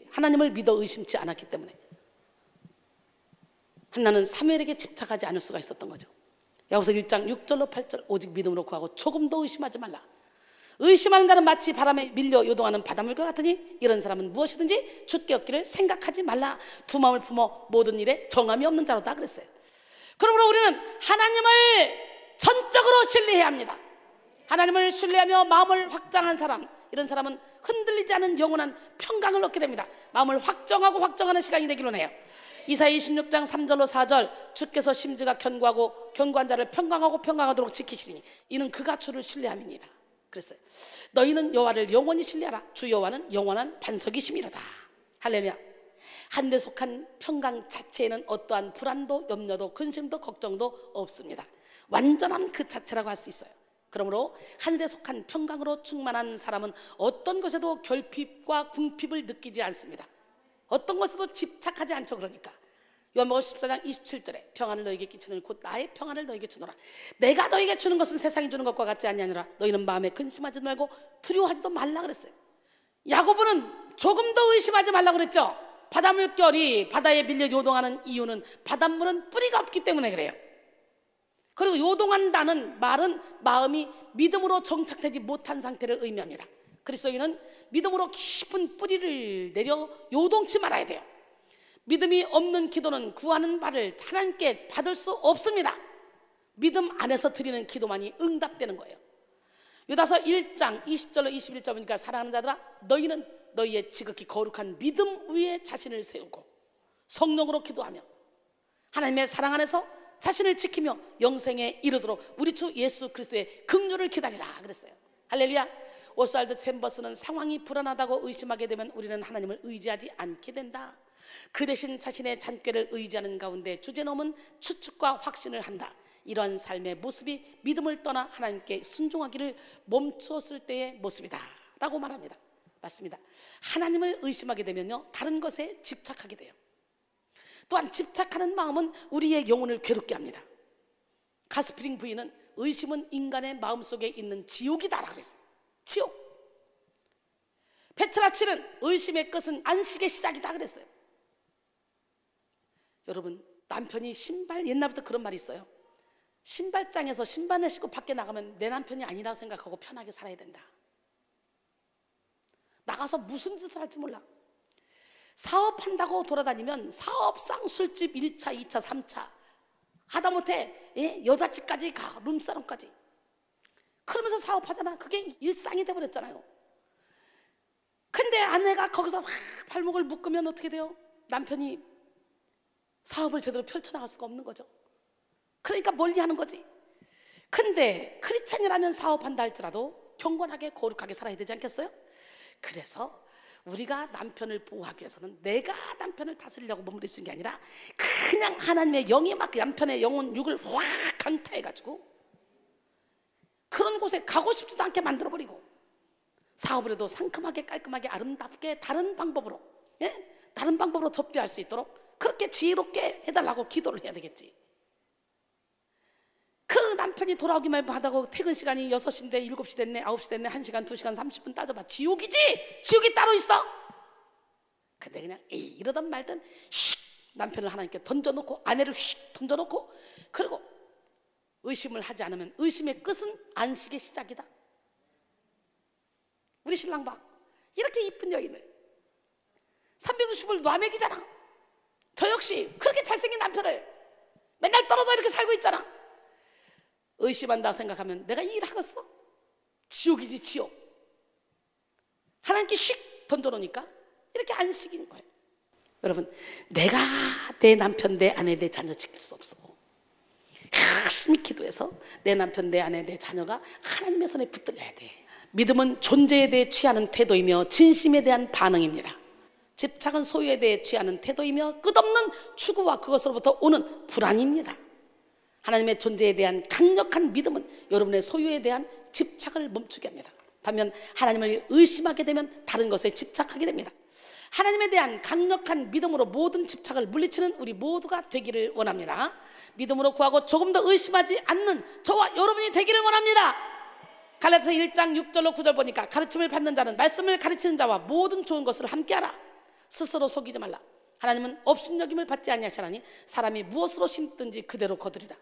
하나님을 믿어 의심치 않았기 때문에. 한나는 사무엘에게 집착하지 않을 수가 있었던 거죠. 야고보서 1장 6절로 8절 오직 믿음으로 구하고 조금 더 의심하지 말라. 의심하는 자는 마치 바람에 밀려 요동하는 바닷물과 같으니 이런 사람은 무엇이든지 주께 얻기를 생각하지 말라. 두 마음을 품어 모든 일에 정함이 없는 자로다 그랬어요. 그러므로 우리는 하나님을 전적으로 신뢰해야 합니다. 하나님을 신뢰하며 마음을 확장한 사람, 이런 사람은 흔들리지 않은 영원한 평강을 얻게 됩니다. 마음을 확정하고 확정하는 시간이 되기로 해요. 이사야 26장 3절로 4절, 주께서 심지가 견고하고 견고한 자를 평강하고 평강하도록 지키시리니 이는 그가 주를 신뢰함이니이다. 그랬어요. 너희는 여호와를 영원히 신뢰하라. 주 여호와는 영원한 반석이심이로다. 할렐루야. 하늘에 속한 평강 자체에는 어떠한 불안도 염려도 근심도 걱정도 없습니다. 완전한 그 자체라고 할 수 있어요. 그러므로 하늘에 속한 평강으로 충만한 사람은 어떤 것에도 결핍과 궁핍을 느끼지 않습니다. 어떤 것에도 집착하지 않죠. 그러니까 요한복음 14장 27절에 평안을 너에게 끼치는 곧 나의 평안을 너에게 주노라. 내가 너에게 주는 것은 세상이 주는 것과 같지 아니하니라. 너희는 마음에 근심하지 말고 두려워하지도 말라 그랬어요. 야고보는 조금 더 의심하지 말라 그랬죠. 바닷물결이 바다에 밀려 요동하는 이유는 바닷물은 뿌리가 없기 때문에 그래요. 그리고 요동한다는 말은 마음이 믿음으로 정착되지 못한 상태를 의미합니다. 그리스도인은 믿음으로 깊은 뿌리를 내려 요동치 말아야 돼요. 믿음이 없는 기도는 구하는 바를 하나님께 받을 수 없습니다. 믿음 안에서 드리는 기도만이 응답되는 거예요. 유다서 1장 20절로 21절 보니까 사랑하는 자들아 너희는 너희의 지극히 거룩한 믿음 위에 자신을 세우고 성령으로 기도하며 하나님의 사랑 안에서 자신을 지키며 영생에 이르도록 우리 주 예수 그리스도의 긍휼을 기다리라 그랬어요. 할렐루야. 오스왈드 챔버스는 상황이 불안하다고 의심하게 되면 우리는 하나님을 의지하지 않게 된다. 그 대신 자신의 잔꾀를 의지하는 가운데 주제넘은 추측과 확신을 한다. 이러한 삶의 모습이 믿음을 떠나 하나님께 순종하기를 멈추었을 때의 모습이다 라고 말합니다. 맞습니다. 하나님을 의심하게 되면요 다른 것에 집착하게 돼요. 또한 집착하는 마음은 우리의 영혼을 괴롭게 합니다. 가스프링 부인은 의심은 인간의 마음속에 있는 지옥이다라고 그랬어요. 지옥. 페트라치는 의심의 끝은 안식의 시작이다 그랬어요. 여러분 남편이 옛날부터 그런 말이 있어요. 신발장에서 신발을 신고 밖에 나가면 내 남편이 아니라고 생각하고 편하게 살아야 된다. 나가서 무슨 짓을 할지 몰라. 사업한다고 돌아다니면 사업상 술집 1차, 2차, 3차 하다못해 여자집까지 가, 룸사롱까지. 그러면서 사업하잖아. 그게 일상이 돼버렸잖아요. 근데 아내가 거기서 발목을 묶으면 어떻게 돼요? 남편이 사업을 제대로 펼쳐나갈 수가 없는 거죠. 그러니까 멀리하는 거지. 근데 크리스찬이라면 사업한다 할지라도 경건하게 거룩하게 살아야 되지 않겠어요? 그래서 우리가 남편을 보호하기 위해서는 내가 남편을 다스리려고 머무르는 게 아니라 그냥 하나님의 영이 막 남편의 영혼 육을 확 강타해가지고 그런 곳에 가고 싶지도 않게 만들어버리고 사업을 해도 상큼하게 깔끔하게 아름답게 다른 방법으로 다른 방법으로 접대할 수 있도록 그렇게 지혜롭게 해달라고 기도를 해야 되겠지. 그 남편이 돌아오기만 하다고 퇴근 시간이 6시인데 7시 됐네 9시 됐네 1시간 2시간 30분 따져봐. 지옥이지. 지옥이 따로 있어. 근데 그냥 이러던 말든 슉 남편을 하나님께 던져놓고 아내를 슉 던져놓고 그리고 의심을 하지 않으면 의심의 끝은 안식의 시작이다. 우리 신랑 봐. 이렇게 이쁜 여인을 360을 놔먹이잖아. 저 역시 그렇게 잘생긴 남편을 맨날 떨어져 이렇게 살고 있잖아. 의심한다 생각하면 내가 이 일 하겠어? 지옥이지 지옥. 하나님께 슉 던져놓으니까 이렇게 안식인 거예요. 여러분 내가 내 남편 내 아내 내 자녀 지킬 수 없어. 열심히 기도해서 내 남편 내 아내 내 자녀가 하나님의 손에 붙들려야 돼. 믿음은 존재에 대해 취하는 태도이며 진심에 대한 반응입니다. 집착은 소유에 대해 취하는 태도이며 끝없는 추구와 그것으로부터 오는 불안입니다. 하나님의 존재에 대한 강력한 믿음은 여러분의 소유에 대한 집착을 멈추게 합니다. 반면 하나님을 의심하게 되면 다른 것에 집착하게 됩니다. 하나님에 대한 강력한 믿음으로 모든 집착을 물리치는 우리 모두가 되기를 원합니다. 믿음으로 구하고 조금 더 의심하지 않는 저와 여러분이 되기를 원합니다. 갈라디아서 1장 6절로 9절 보니까 가르침을 받는 자는 말씀을 가르치는 자와 모든 좋은 것을 함께하라. 스스로 속이지 말라. 하나님은 업신여김을 받지 아니하시나니 사람이 무엇으로 심든지 그대로 거두리라.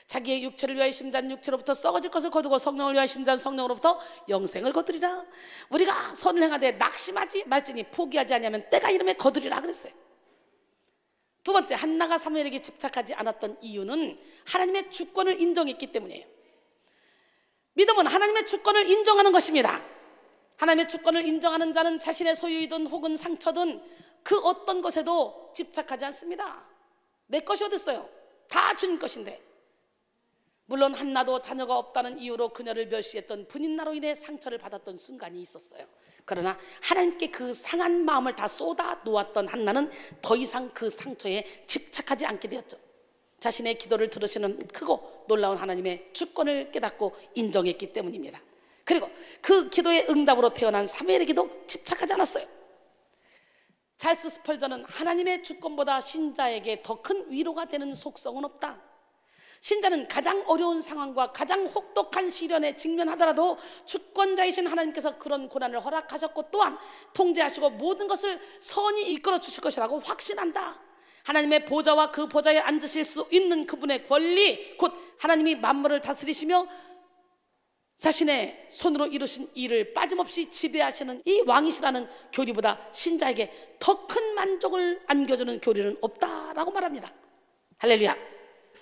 자기의 육체를 위하여 심자는 육체로부터 썩어질 것을 거두고 성령을 위하여 심자는 성령으로부터 영생을 거두리라. 우리가 선을 행하되 낙심하지 말지니 포기하지 아니하면 때가 이름에 거두리라 그랬어요. 두 번째, 한나가 사무엘에게 집착하지 않았던 이유는 하나님의 주권을 인정했기 때문이에요. 믿음은 하나님의 주권을 인정하는 것입니다. 하나님의 주권을 인정하는 자는 자신의 소유이든 혹은 상처든 그 어떤 것에도 집착하지 않습니다. 내 것이 어딨어요? 다 주님 것인데. 물론 한나도 자녀가 없다는 이유로 그녀를 멸시했던 분인나로 인해 상처를 받았던 순간이 있었어요. 그러나 하나님께 그 상한 마음을 다 쏟아 놓았던 한나는 더 이상 그 상처에 집착하지 않게 되었죠. 자신의 기도를 들으시는 크고 놀라운 하나님의 주권을 깨닫고 인정했기 때문입니다. 그리고 그 기도의 응답으로 태어난 사무엘에게도 집착하지 않았어요. 찰스 스펄전은 하나님의 주권보다 신자에게 더 큰 위로가 되는 속성은 없다. 신자는 가장 어려운 상황과 가장 혹독한 시련에 직면하더라도 주권자이신 하나님께서 그런 고난을 허락하셨고 또한 통제하시고 모든 것을 선히 이끌어 주실 것이라고 확신한다. 하나님의 보좌와 그 보좌에 앉으실 수 있는 그분의 권리, 곧 하나님이 만물을 다스리시며 자신의 손으로 이루신 일을 빠짐없이 지배하시는 이 왕이시라는 교리보다 신자에게 더 큰 만족을 안겨주는 교리는 없다라고 말합니다. 할렐루야.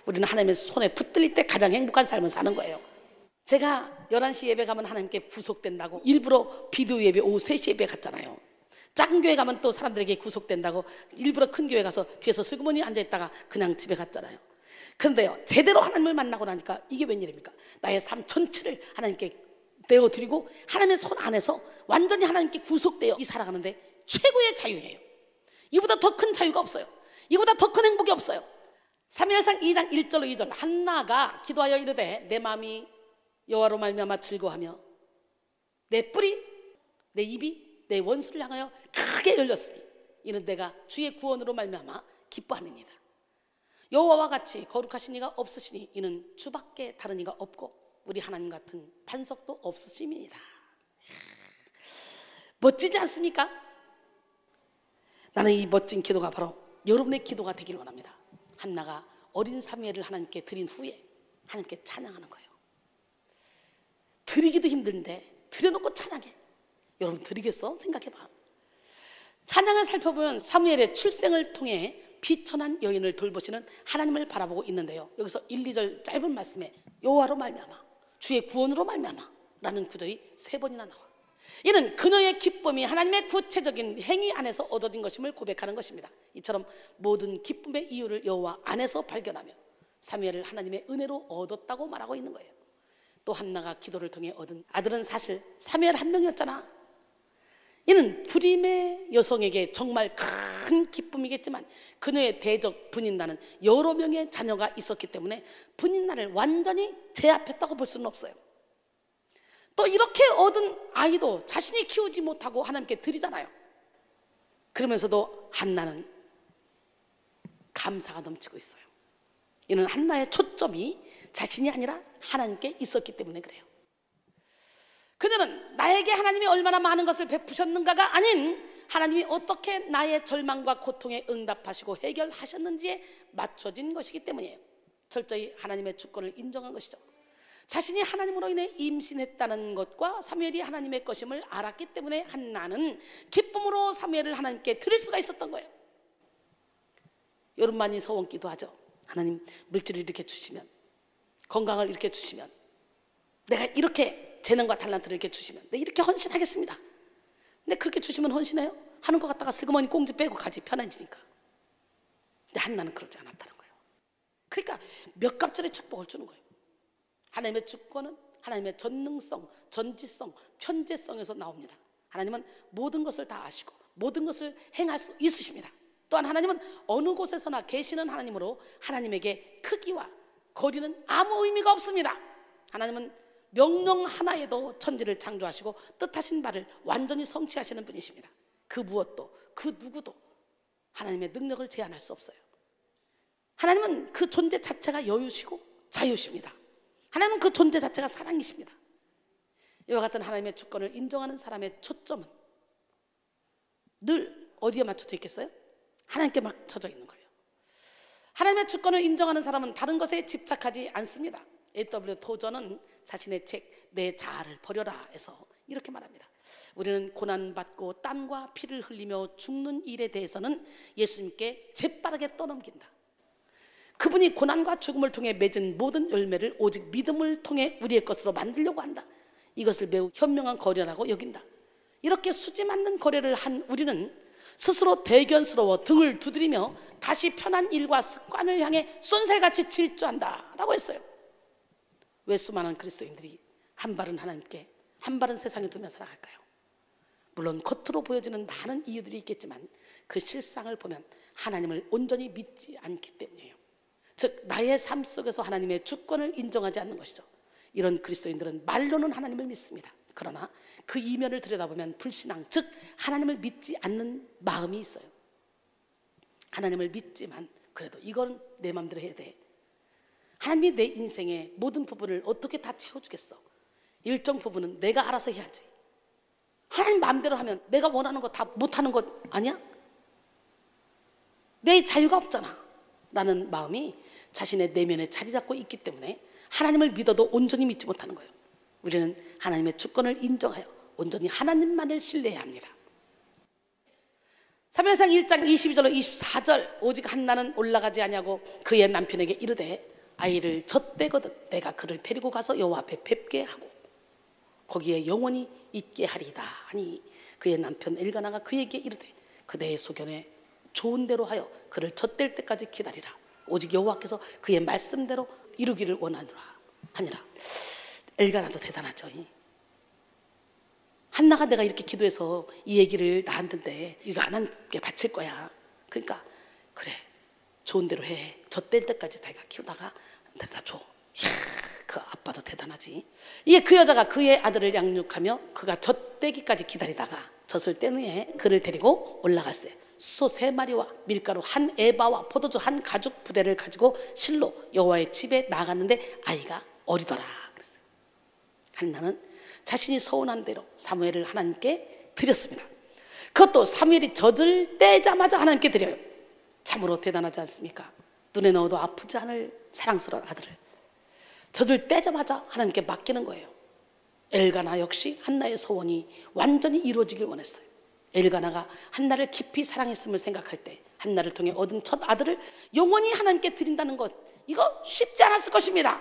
우리는 하나님의 손에 붙들릴 때 가장 행복한 삶을 사는 거예요. 제가 11시 예배 가면 하나님께 구속된다고 일부러 비디오 예배 오후 3시 예배 갔잖아요. 작은 교회 가면 또 사람들에게 구속된다고 일부러 큰 교회 가서 뒤에서 슬그머니 앉아있다가 그냥 집에 갔잖아요. 그런데요, 제대로 하나님을 만나고 나니까 이게 웬일입니까? 나의 삶 전체를 하나님께 내어드리고 하나님의 손 안에서 완전히 하나님께 구속되어 살아가는데 최고의 자유예요. 이보다 더 큰 자유가 없어요. 이보다 더 큰 행복이 없어요. 사무엘상 2장 1절로 2절, 한나가 기도하여 이르되 내 마음이 여호와로 말미암아 즐거워하며 내 뿔이 내 입이 내 원수를 향하여 크게 열렸으니 이는 내가 주의 구원으로 말미암아 기뻐함이니이다. 여호와와 같이 거룩하신 이가 없으시니 이는 주밖에 다른 이가 없고 우리 하나님 같은 반석도 없으심이니이다. 멋지지 않습니까? 나는 이 멋진 기도가 바로 여러분의 기도가 되기를 원합니다. 한나가 어린 사무엘을 하나님께 드린 후에 하나님께 찬양하는 거예요. 드리기도 힘든데 드려놓고 찬양해. 여러분 드리겠어? 생각해봐. 찬양을 살펴보면 사무엘의 출생을 통해 비천한 여인을 돌보시는 하나님을 바라보고 있는데요, 여기서 1, 2절 짧은 말씀에 여호와로 말미암아 주의 구원으로 말미암아 라는 구절이 3번이나 나와. 이는 그녀의 기쁨이 하나님의 구체적인 행위 안에서 얻어진 것임을 고백하는 것입니다. 이처럼 모든 기쁨의 이유를 여호와 안에서 발견하며 사무엘을 하나님의 은혜로 얻었다고 말하고 있는 거예요. 또 한나가 기도를 통해 얻은 아들은 사실 사무엘 한 명이었잖아. 이는 불임의 여성에게 정말 큰 기쁨이겠지만 그녀의 대적 분인나는 여러 명의 자녀가 있었기 때문에 분인나를 완전히 제압했다고 볼 수는 없어요. 또 이렇게 얻은 아이도 자신이 키우지 못하고 하나님께 드리잖아요. 그러면서도 한나는 감사가 넘치고 있어요. 이는 한나의 초점이 자신이 아니라 하나님께 있었기 때문에 그래요. 그녀는 나에게 하나님이 얼마나 많은 것을 베푸셨는가가 아닌 하나님이 어떻게 나의 절망과 고통에 응답하시고 해결하셨는지에 맞춰진 것이기 때문이에요. 철저히 하나님의 주권을 인정한 것이죠. 자신이 하나님으로 인해 임신했다는 것과 사무엘이 하나님의 것임을 알았기 때문에 한나는 기쁨으로 사무엘을 하나님께 드릴 수가 있었던 거예요. 여러분 많이 서원기도 하죠. 하나님 물질을 이렇게 주시면, 건강을 이렇게 주시면, 내가 이렇게 재능과 탤런트를 이렇게 주시면 내가 이렇게 헌신하겠습니다. 근데 그렇게 주시면 헌신해요? 하는 것 같다가 슬그머니 꽁지 빼고 가지, 편해지니까. 근데 한나는 그렇지 않았다는 거예요. 그러니까 몇 갑절의 축복을 주는 거예요. 하나님의 주권은 하나님의 전능성, 전지성, 편재성에서 나옵니다. 하나님은 모든 것을 다 아시고 모든 것을 행할 수 있으십니다. 또한 하나님은 어느 곳에서나 계시는 하나님으로 하나님에게 크기와 거리는 아무 의미가 없습니다. 하나님은 명령 하나에도 천지를 창조하시고 뜻하신 바를 완전히 성취하시는 분이십니다. 그 무엇도 그 누구도 하나님의 능력을 제한할 수 없어요. 하나님은 그 존재 자체가 여유시고 자유십니다. 하나님은 그 존재 자체가 사랑이십니다. 이와 같은 하나님의 주권을 인정하는 사람의 초점은 늘 어디에 맞춰져 있겠어요? 하나님께 맞춰져 있는 거예요. 하나님의 주권을 인정하는 사람은 다른 것에 집착하지 않습니다. A.W. 토저는 자신의 책 내 자아를 버려라 에서 이렇게 말합니다. 우리는 고난받고 땀과 피를 흘리며 죽는 일에 대해서는 예수님께 재빠르게 떠넘긴다. 그분이 고난과 죽음을 통해 맺은 모든 열매를 오직 믿음을 통해 우리의 것으로 만들려고 한다. 이것을 매우 현명한 거래라고 여긴다. 이렇게 수지맞는 거래를 한 우리는 스스로 대견스러워 등을 두드리며 다시 편한 일과 습관을 향해 쏜살같이 질주한다 라고 했어요. 왜 수많은 그리스도인들이 한 발은 하나님께 한 발은 세상에 두며 살아갈까요? 물론 겉으로 보여지는 많은 이유들이 있겠지만 그 실상을 보면 하나님을 온전히 믿지 않기 때문이에요. 즉 나의 삶 속에서 하나님의 주권을 인정하지 않는 것이죠. 이런 그리스도인들은 말로는 하나님을 믿습니다. 그러나 그 이면을 들여다보면 불신앙, 즉 하나님을 믿지 않는 마음이 있어요. 하나님을 믿지만 그래도 이건 내 마음대로 해야 돼. 하나님이 내 인생의 모든 부분을 어떻게 다 채워주겠어. 일정 부분은 내가 알아서 해야지. 하나님 마음대로 하면 내가 원하는 거 다 못하는 것 아니야? 내 자유가 없잖아 라는 마음이 자신의 내면에 자리 잡고 있기 때문에 하나님을 믿어도 온전히 믿지 못하는 거예요. 우리는 하나님의 주권을 인정하여 온전히 하나님만을 신뢰해야 합니다. 사무엘상 1장 22절로 24절 오직 한나는 올라가지 아니하고 그의 남편에게 이르되 아이를 젖대거든 내가 그를 데리고 가서 여호와 앞에 뵙게 하고 거기에 영원히 있게 하리이다 하니 그의 남편 엘가나가 그에게 이르되 그대의 소견에 좋은 대로 하여 그를 젖댈 때까지 기다리라. 오직 여호와께서 그의 말씀대로 이루기를 원하노라 하니라. 엘가나도 대단하죠. 한나가 내가 이렇게 기도해서 이 얘기를 나한테 이거 하나님께 바칠 거야. 그러니까 그래 좋은 대로 해. 젖댈 때까지 자기가 키우다가 데려다 줘. 이야, 그 아빠도 대단하지. 이게 그 여자가 그의 아들을 양육하며 그가 젖대기까지 기다리다가 젖을 뗀 후에 그를 데리고 올라갔어요. 소 3마리와 밀가루 1에바와 포도주 1가죽 부대를 가지고 실로 여호와의 집에 나갔는데 아이가 어리더라 그랬어요. 한나는 자신이 서운한 대로 사무엘을 하나님께 드렸습니다. 그것도 사무엘이 젖을 떼자마자 하나님께 드려요. 참으로 대단하지 않습니까? 눈에 넣어도 아프지 않을 사랑스러운 아들을 젖을 떼자마자 하나님께 맡기는 거예요. 엘가나 역시 한나의 소원이 완전히 이루어지길 원했어요. 엘가나가 한나를 깊이 사랑했음을 생각할 때 한나를 통해 얻은 첫 아들을 영원히 하나님께 드린다는 것, 이거 쉽지 않았을 것입니다.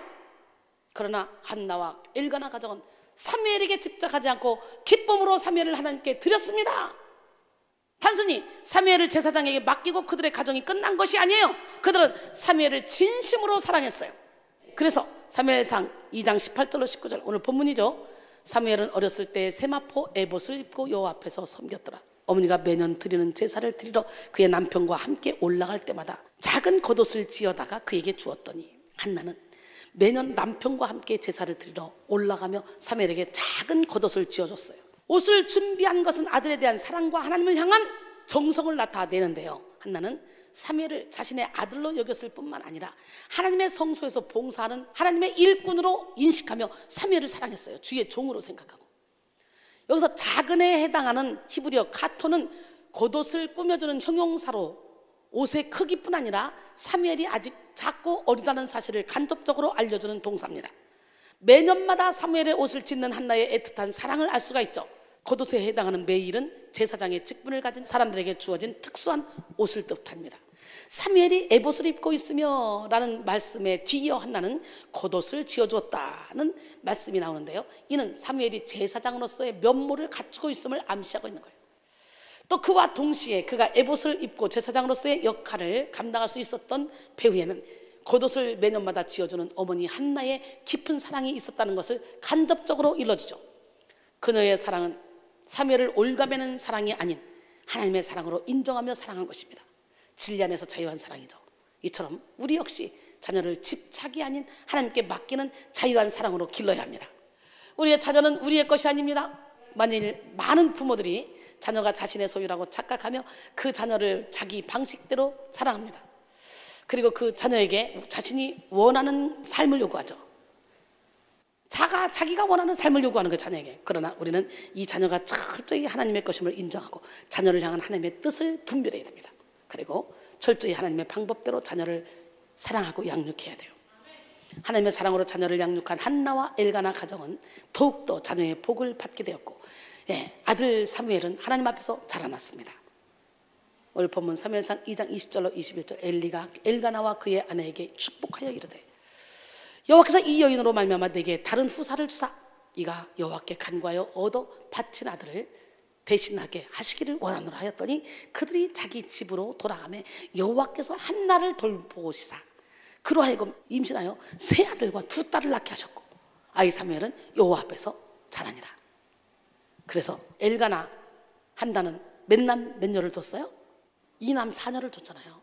그러나 한나와 엘가나 가정은 사무엘에게 집착하지 않고 기쁨으로 사무엘을 하나님께 드렸습니다. 단순히 사무엘을 제사장에게 맡기고 그들의 가정이 끝난 것이 아니에요. 그들은 사무엘을 진심으로 사랑했어요. 그래서 사무엘상 2장 18절로 19절 오늘 본문이죠. 사무엘은 어렸을 때 세마포 에봇을 입고 여호와 앞에서 섬겼더라. 어머니가 매년 드리는 제사를 드리러 그의 남편과 함께 올라갈 때마다 작은 겉옷을 지어다가 그에게 주었더니 한나는 매년 남편과 함께 제사를 드리러 올라가며 사무엘에게 작은 겉옷을 지어줬어요. 옷을 준비한 것은 아들에 대한 사랑과 하나님을 향한 정성을 나타내는데요. 한나는 사무엘을 자신의 아들로 여겼을 뿐만 아니라 하나님의 성소에서 봉사하는 하나님의 일꾼으로 인식하며 사무엘을 사랑했어요. 주의 종으로 생각하고. 여기서 작은에 해당하는 히브리어 카토는 겉옷을 꾸며주는 형용사로 옷의 크기뿐 아니라 사무엘이 아직 작고 어리다는 사실을 간접적으로 알려주는 동사입니다. 매년마다 사무엘의 옷을 짓는 한나의 애틋한 사랑을 알 수가 있죠. 겉옷에 해당하는 매일은 제사장의 직분을 가진 사람들에게 주어진 특수한 옷을 뜻합니다. 사무엘이 에봇을 입고 있으며 라는 말씀에 뒤이어 한나는 겉옷을 지어주었다는 말씀이 나오는데요. 이는 사무엘이 제사장으로서의 면모를 갖추고 있음을 암시하고 있는 거예요. 또 그와 동시에 그가 에봇을 입고 제사장으로서의 역할을 감당할 수 있었던 배후에는 겉옷을 매년마다 지어주는 어머니 한나의 깊은 사랑이 있었다는 것을 간접적으로 일러주죠. 그녀의 사랑은 사무엘을 올가매는 사랑이 아닌 하나님의 사랑으로 인정하며 사랑한 것입니다. 진리 안에서 자유한 사랑이죠. 이처럼 우리 역시 자녀를 집착이 아닌 하나님께 맡기는 자유한 사랑으로 길러야 합니다. 우리의 자녀는 우리의 것이 아닙니다. 만일 많은 부모들이 자녀가 자신의 소유라고 착각하며 그 자녀를 자기 방식대로 사랑합니다. 그리고 그 자녀에게 자신이 원하는 삶을 요구하죠. 자기가 원하는 삶을 요구하는 그 자녀에게. 그러나 우리는 이 자녀가 철저히 하나님의 것임을 인정하고 자녀를 향한 하나님의 뜻을 분별해야 됩니다. 그리고 철저히 하나님의 방법대로 자녀를 사랑하고 양육해야 돼요. 하나님의 사랑으로 자녀를 양육한 한나와 엘가나 가정은 더욱더 자녀의 복을 받게 되었고, 아들 사무엘은 하나님 앞에서 자라났습니다. 오늘 본문 사무엘상 2장 20절로 21절 엘리가 엘가나와 그의 아내에게 축복하여 이르되 여호와께서 이 여인으로 말미암아 내게 다른 후사를 주사 이가 여호와께 간구하여 얻어 바친 아들을 대신하게 하시기를 원하노라 하였더니 그들이 자기 집으로 돌아가매 여호와께서 한나를 돌보시사 그로 하여금 임신하여 세 아들과 두 딸을 낳게 하셨고 아이 사무엘은 여호와 앞에서 자라니라. 그래서 엘가나 한나는 몇 남 몇 녀를 뒀어요? 2남 4녀를 뒀잖아요.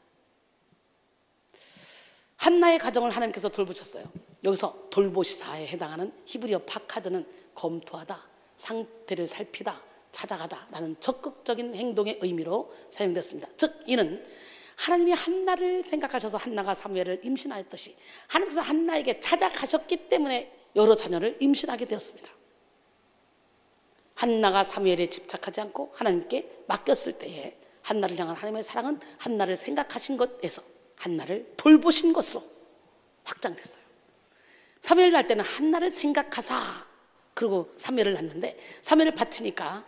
한나의 가정을 하나님께서 돌보셨어요. 여기서 돌보시사에 해당하는 히브리어 파카드는 검토하다, 상태를 살피다, 찾아가다 라는 적극적인 행동의 의미로 사용됐습니다. 즉 이는 하나님이 한나를 생각하셔서 한나가 사무엘을 임신하였듯이 하나님께서 한나에게 찾아가셨기 때문에 여러 자녀를 임신하게 되었습니다. 한나가 사무엘에 집착하지 않고 하나님께 맡겼을 때에 한나를 향한 하나님의 사랑은 한나를 생각하신 것에서 한나를 돌보신 것으로 확장됐어요. 사무엘을 낳을 때는 한나를 생각하사 그리고 사무엘을 낳는데 사무엘을 바치니까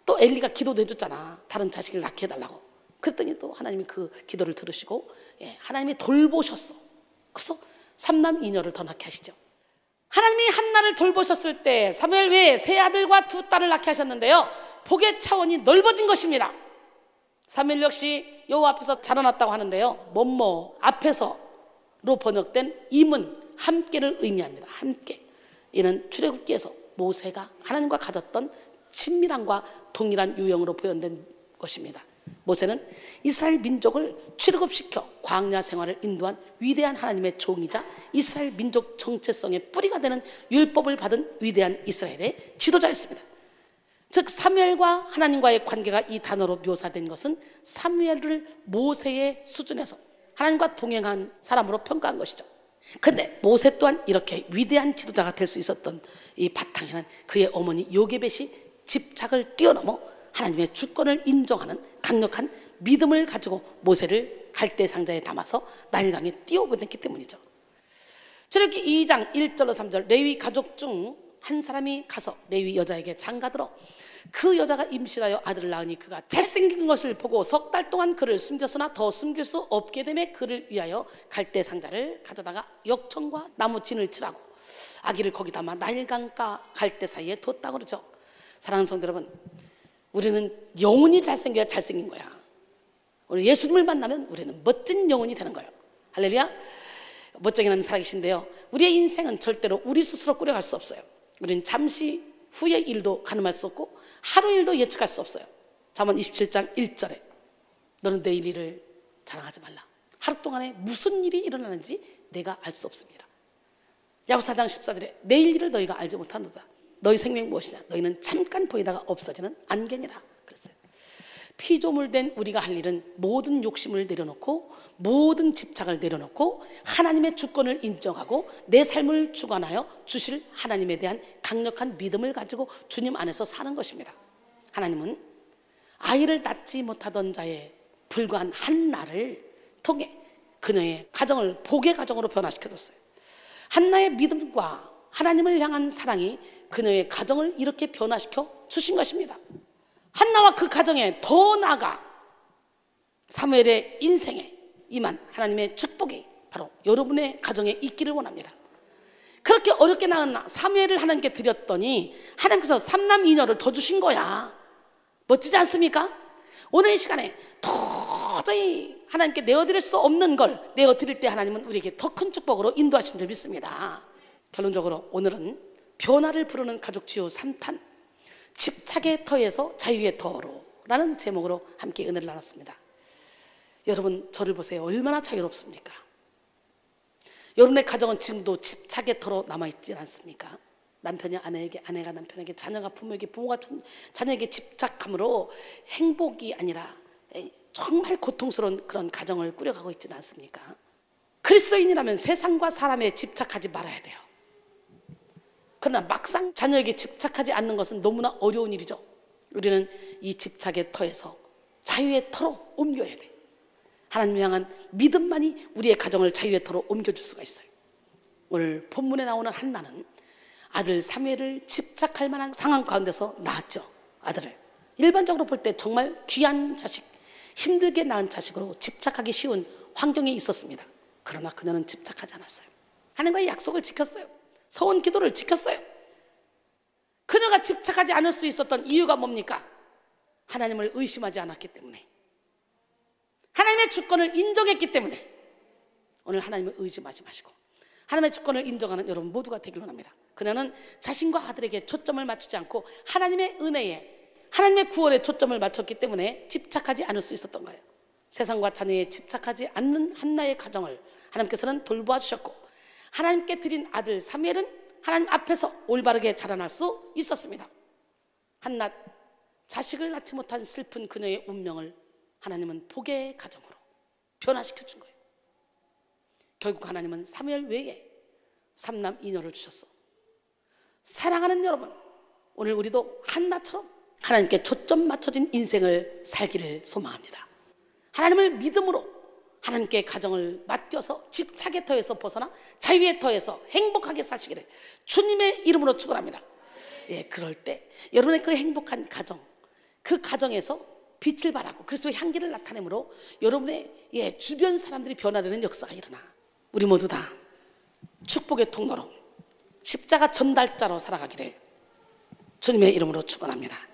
또 엘리가 기도도 해줬잖아. 다른 자식을 낳게 해달라고. 그랬더니 또 하나님이 그 기도를 들으시고 하나님이 돌보셨어. 그래서 3남 2녀를 더 낳게 하시죠. 하나님이 한나를 돌보셨을 때 사무엘 외에 세 아들과 두 딸을 낳게 하셨는데요, 복의 차원이 넓어진 것입니다. 사무엘 역시 여호와 앞에서 자라났다고 하는데요, 뭐뭐 앞에서로 번역된 임은 함께를 의미합니다. 함께. 이는 출애굽기에서 모세가 하나님과 가졌던 친밀함과 동일한 유형으로 표현된 것입니다. 모세는 이스라엘 민족을 출애굽시켜 광야 생활을 인도한 위대한 하나님의 종이자 이스라엘 민족 정체성의 뿌리가 되는 율법을 받은 위대한 이스라엘의 지도자였습니다. 즉 사무엘과 하나님과의 관계가 이 단어로 묘사된 것은 사무엘을 모세의 수준에서 하나님과 동행한 사람으로 평가한 것이죠. 그런데 모세 또한 이렇게 위대한 지도자가 될 수 있었던 이 바탕에는 그의 어머니 요게벳이 집착을 뛰어넘어 하나님의 주권을 인정하는 강력한 믿음을 가지고 모세를 갈대 상자에 담아서 나일강에 띄워보냈기 때문이죠. 출애굽기 2장 1절로 3절 레위 가족 중 한 사람이 가서 레위 여자에게 장가들어 그 여자가 임신하여 아들을 낳으니 그가 잘생긴 것을 보고 석 달 동안 그를 숨겼으나 더 숨길 수 없게 되매 그를 위하여 갈대 상자를 가져다가 역청과 나무 진을 칠하고 아기를 거기 담아 나일강과 갈대 사이에 뒀다고 그러죠. 사랑하는 성도 여러분, 우리는 영혼이 잘생겨야 잘생긴 거야. 우리 예수님을 만나면 우리는 멋진 영혼이 되는 거예요. 할렐루야. 멋쟁이 하나님 살아계신데요, 우리의 인생은 절대로 우리 스스로 꾸려갈 수 없어요. 우리는 잠시 후의 일도 가늠할 수 없고 하루 일도 예측할 수 없어요. 잠언 27장 1절에 너는 내일 일을 자랑하지 말라. 하루 동안에 무슨 일이 일어나는지 내가 알 수 없습니다. 야고보서 4장 14절에 내일 일을 너희가 알지 못하노다. 너희 생명 무엇이냐? 너희는 잠깐 보이다가 없어지는 안개니라 그랬어요. 피조물된 우리가 할 일은 모든 욕심을 내려놓고 모든 집착을 내려놓고 하나님의 주권을 인정하고 내 삶을 주관하여 주실 하나님에 대한 강력한 믿음을 가지고 주님 안에서 사는 것입니다. 하나님은 아이를 낳지 못하던 자에 불과한 한나를 통해 그녀의 가정을 복의 가정으로 변화시켜줬어요. 한나의 믿음과 하나님을 향한 사랑이 그녀의 가정을 이렇게 변화시켜 주신 것입니다. 한나와 그 가정에 더 나아가 사무엘의 인생에 임한 하나님의 축복이 바로 여러분의 가정에 있기를 원합니다. 그렇게 어렵게 낳은 사무엘을 하나님께 드렸더니 하나님께서 3남 2녀를 더 주신 거야. 멋지지 않습니까? 오늘 이 시간에 도저히 하나님께 내어드릴 수 없는 걸 내어드릴 때 하나님은 우리에게 더 큰 축복으로 인도하신 줄 믿습니다. 결론적으로 오늘은 변화를 부르는 가족치유 3탄 집착의 터에서 자유의 터로 라는 제목으로 함께 은혜를 나눴습니다. 여러분 저를 보세요. 얼마나 자유롭습니까? 여러분의 가정은 지금도 집착의 터로 남아있지 않습니까? 남편이 아내에게, 아내가 남편에게, 자녀가 부모에게, 부모가 자녀에게 집착함으로 행복이 아니라 정말 고통스러운 그런 가정을 꾸려가고 있지는 않습니까? 그리스도인이라면 세상과 사람에 집착하지 말아야 돼요. 그러나 막상 자녀에게 집착하지 않는 것은 너무나 어려운 일이죠. 우리는 이 집착의 터에서 자유의 터로 옮겨야 돼. 하나님 향한 믿음만이 우리의 가정을 자유의 터로 옮겨줄 수가 있어요. 오늘 본문에 나오는 한나는 아들 사무엘을 집착할 만한 상황 가운데서 낳았죠. 아들을 일반적으로 볼 때 정말 귀한 자식, 힘들게 낳은 자식으로 집착하기 쉬운 환경에 있었습니다. 그러나 그녀는 집착하지 않았어요. 하나님과의 약속을 지켰어요. 서원 기도를 지켰어요. 그녀가 집착하지 않을 수 있었던 이유가 뭡니까? 하나님을 의심하지 않았기 때문에, 하나님의 주권을 인정했기 때문에. 오늘 하나님을 의심하지 마시고 하나님의 주권을 인정하는 여러분 모두가 되기를 원합니다. 그녀는 자신과 아들에게 초점을 맞추지 않고 하나님의 은혜에, 하나님의 구원에 초점을 맞췄기 때문에 집착하지 않을 수 있었던 거예요. 세상과 자녀에 집착하지 않는 한나의 가정을 하나님께서는 돌보아 주셨고, 하나님께 드린 아들 사무엘은 하나님 앞에서 올바르게 자라날 수 있었습니다. 한낱 자식을 낳지 못한 슬픈 그녀의 운명을 하나님은 복의 가정으로 변화시켜 준 거예요. 결국 하나님은 사무엘 외에 3남 2녀를 주셨어. 사랑하는 여러분, 오늘 우리도 한나처럼 하나님께 초점 맞춰진 인생을 살기를 소망합니다. 하나님을 믿음으로 하나님께 가정을 맡겨서 집착의 터에서 벗어나 자유의 터에서 행복하게 사시기를 주님의 이름으로 축원합니다. 예, 그럴 때 여러분의 그 행복한 가정, 그 가정에서 빛을 발하고 그리스도의 향기를 나타내므로 여러분의 주변 사람들이 변화되는 역사가 일어나 우리 모두 다 축복의 통로로 십자가 전달자로 살아가기를 주님의 이름으로 축원합니다.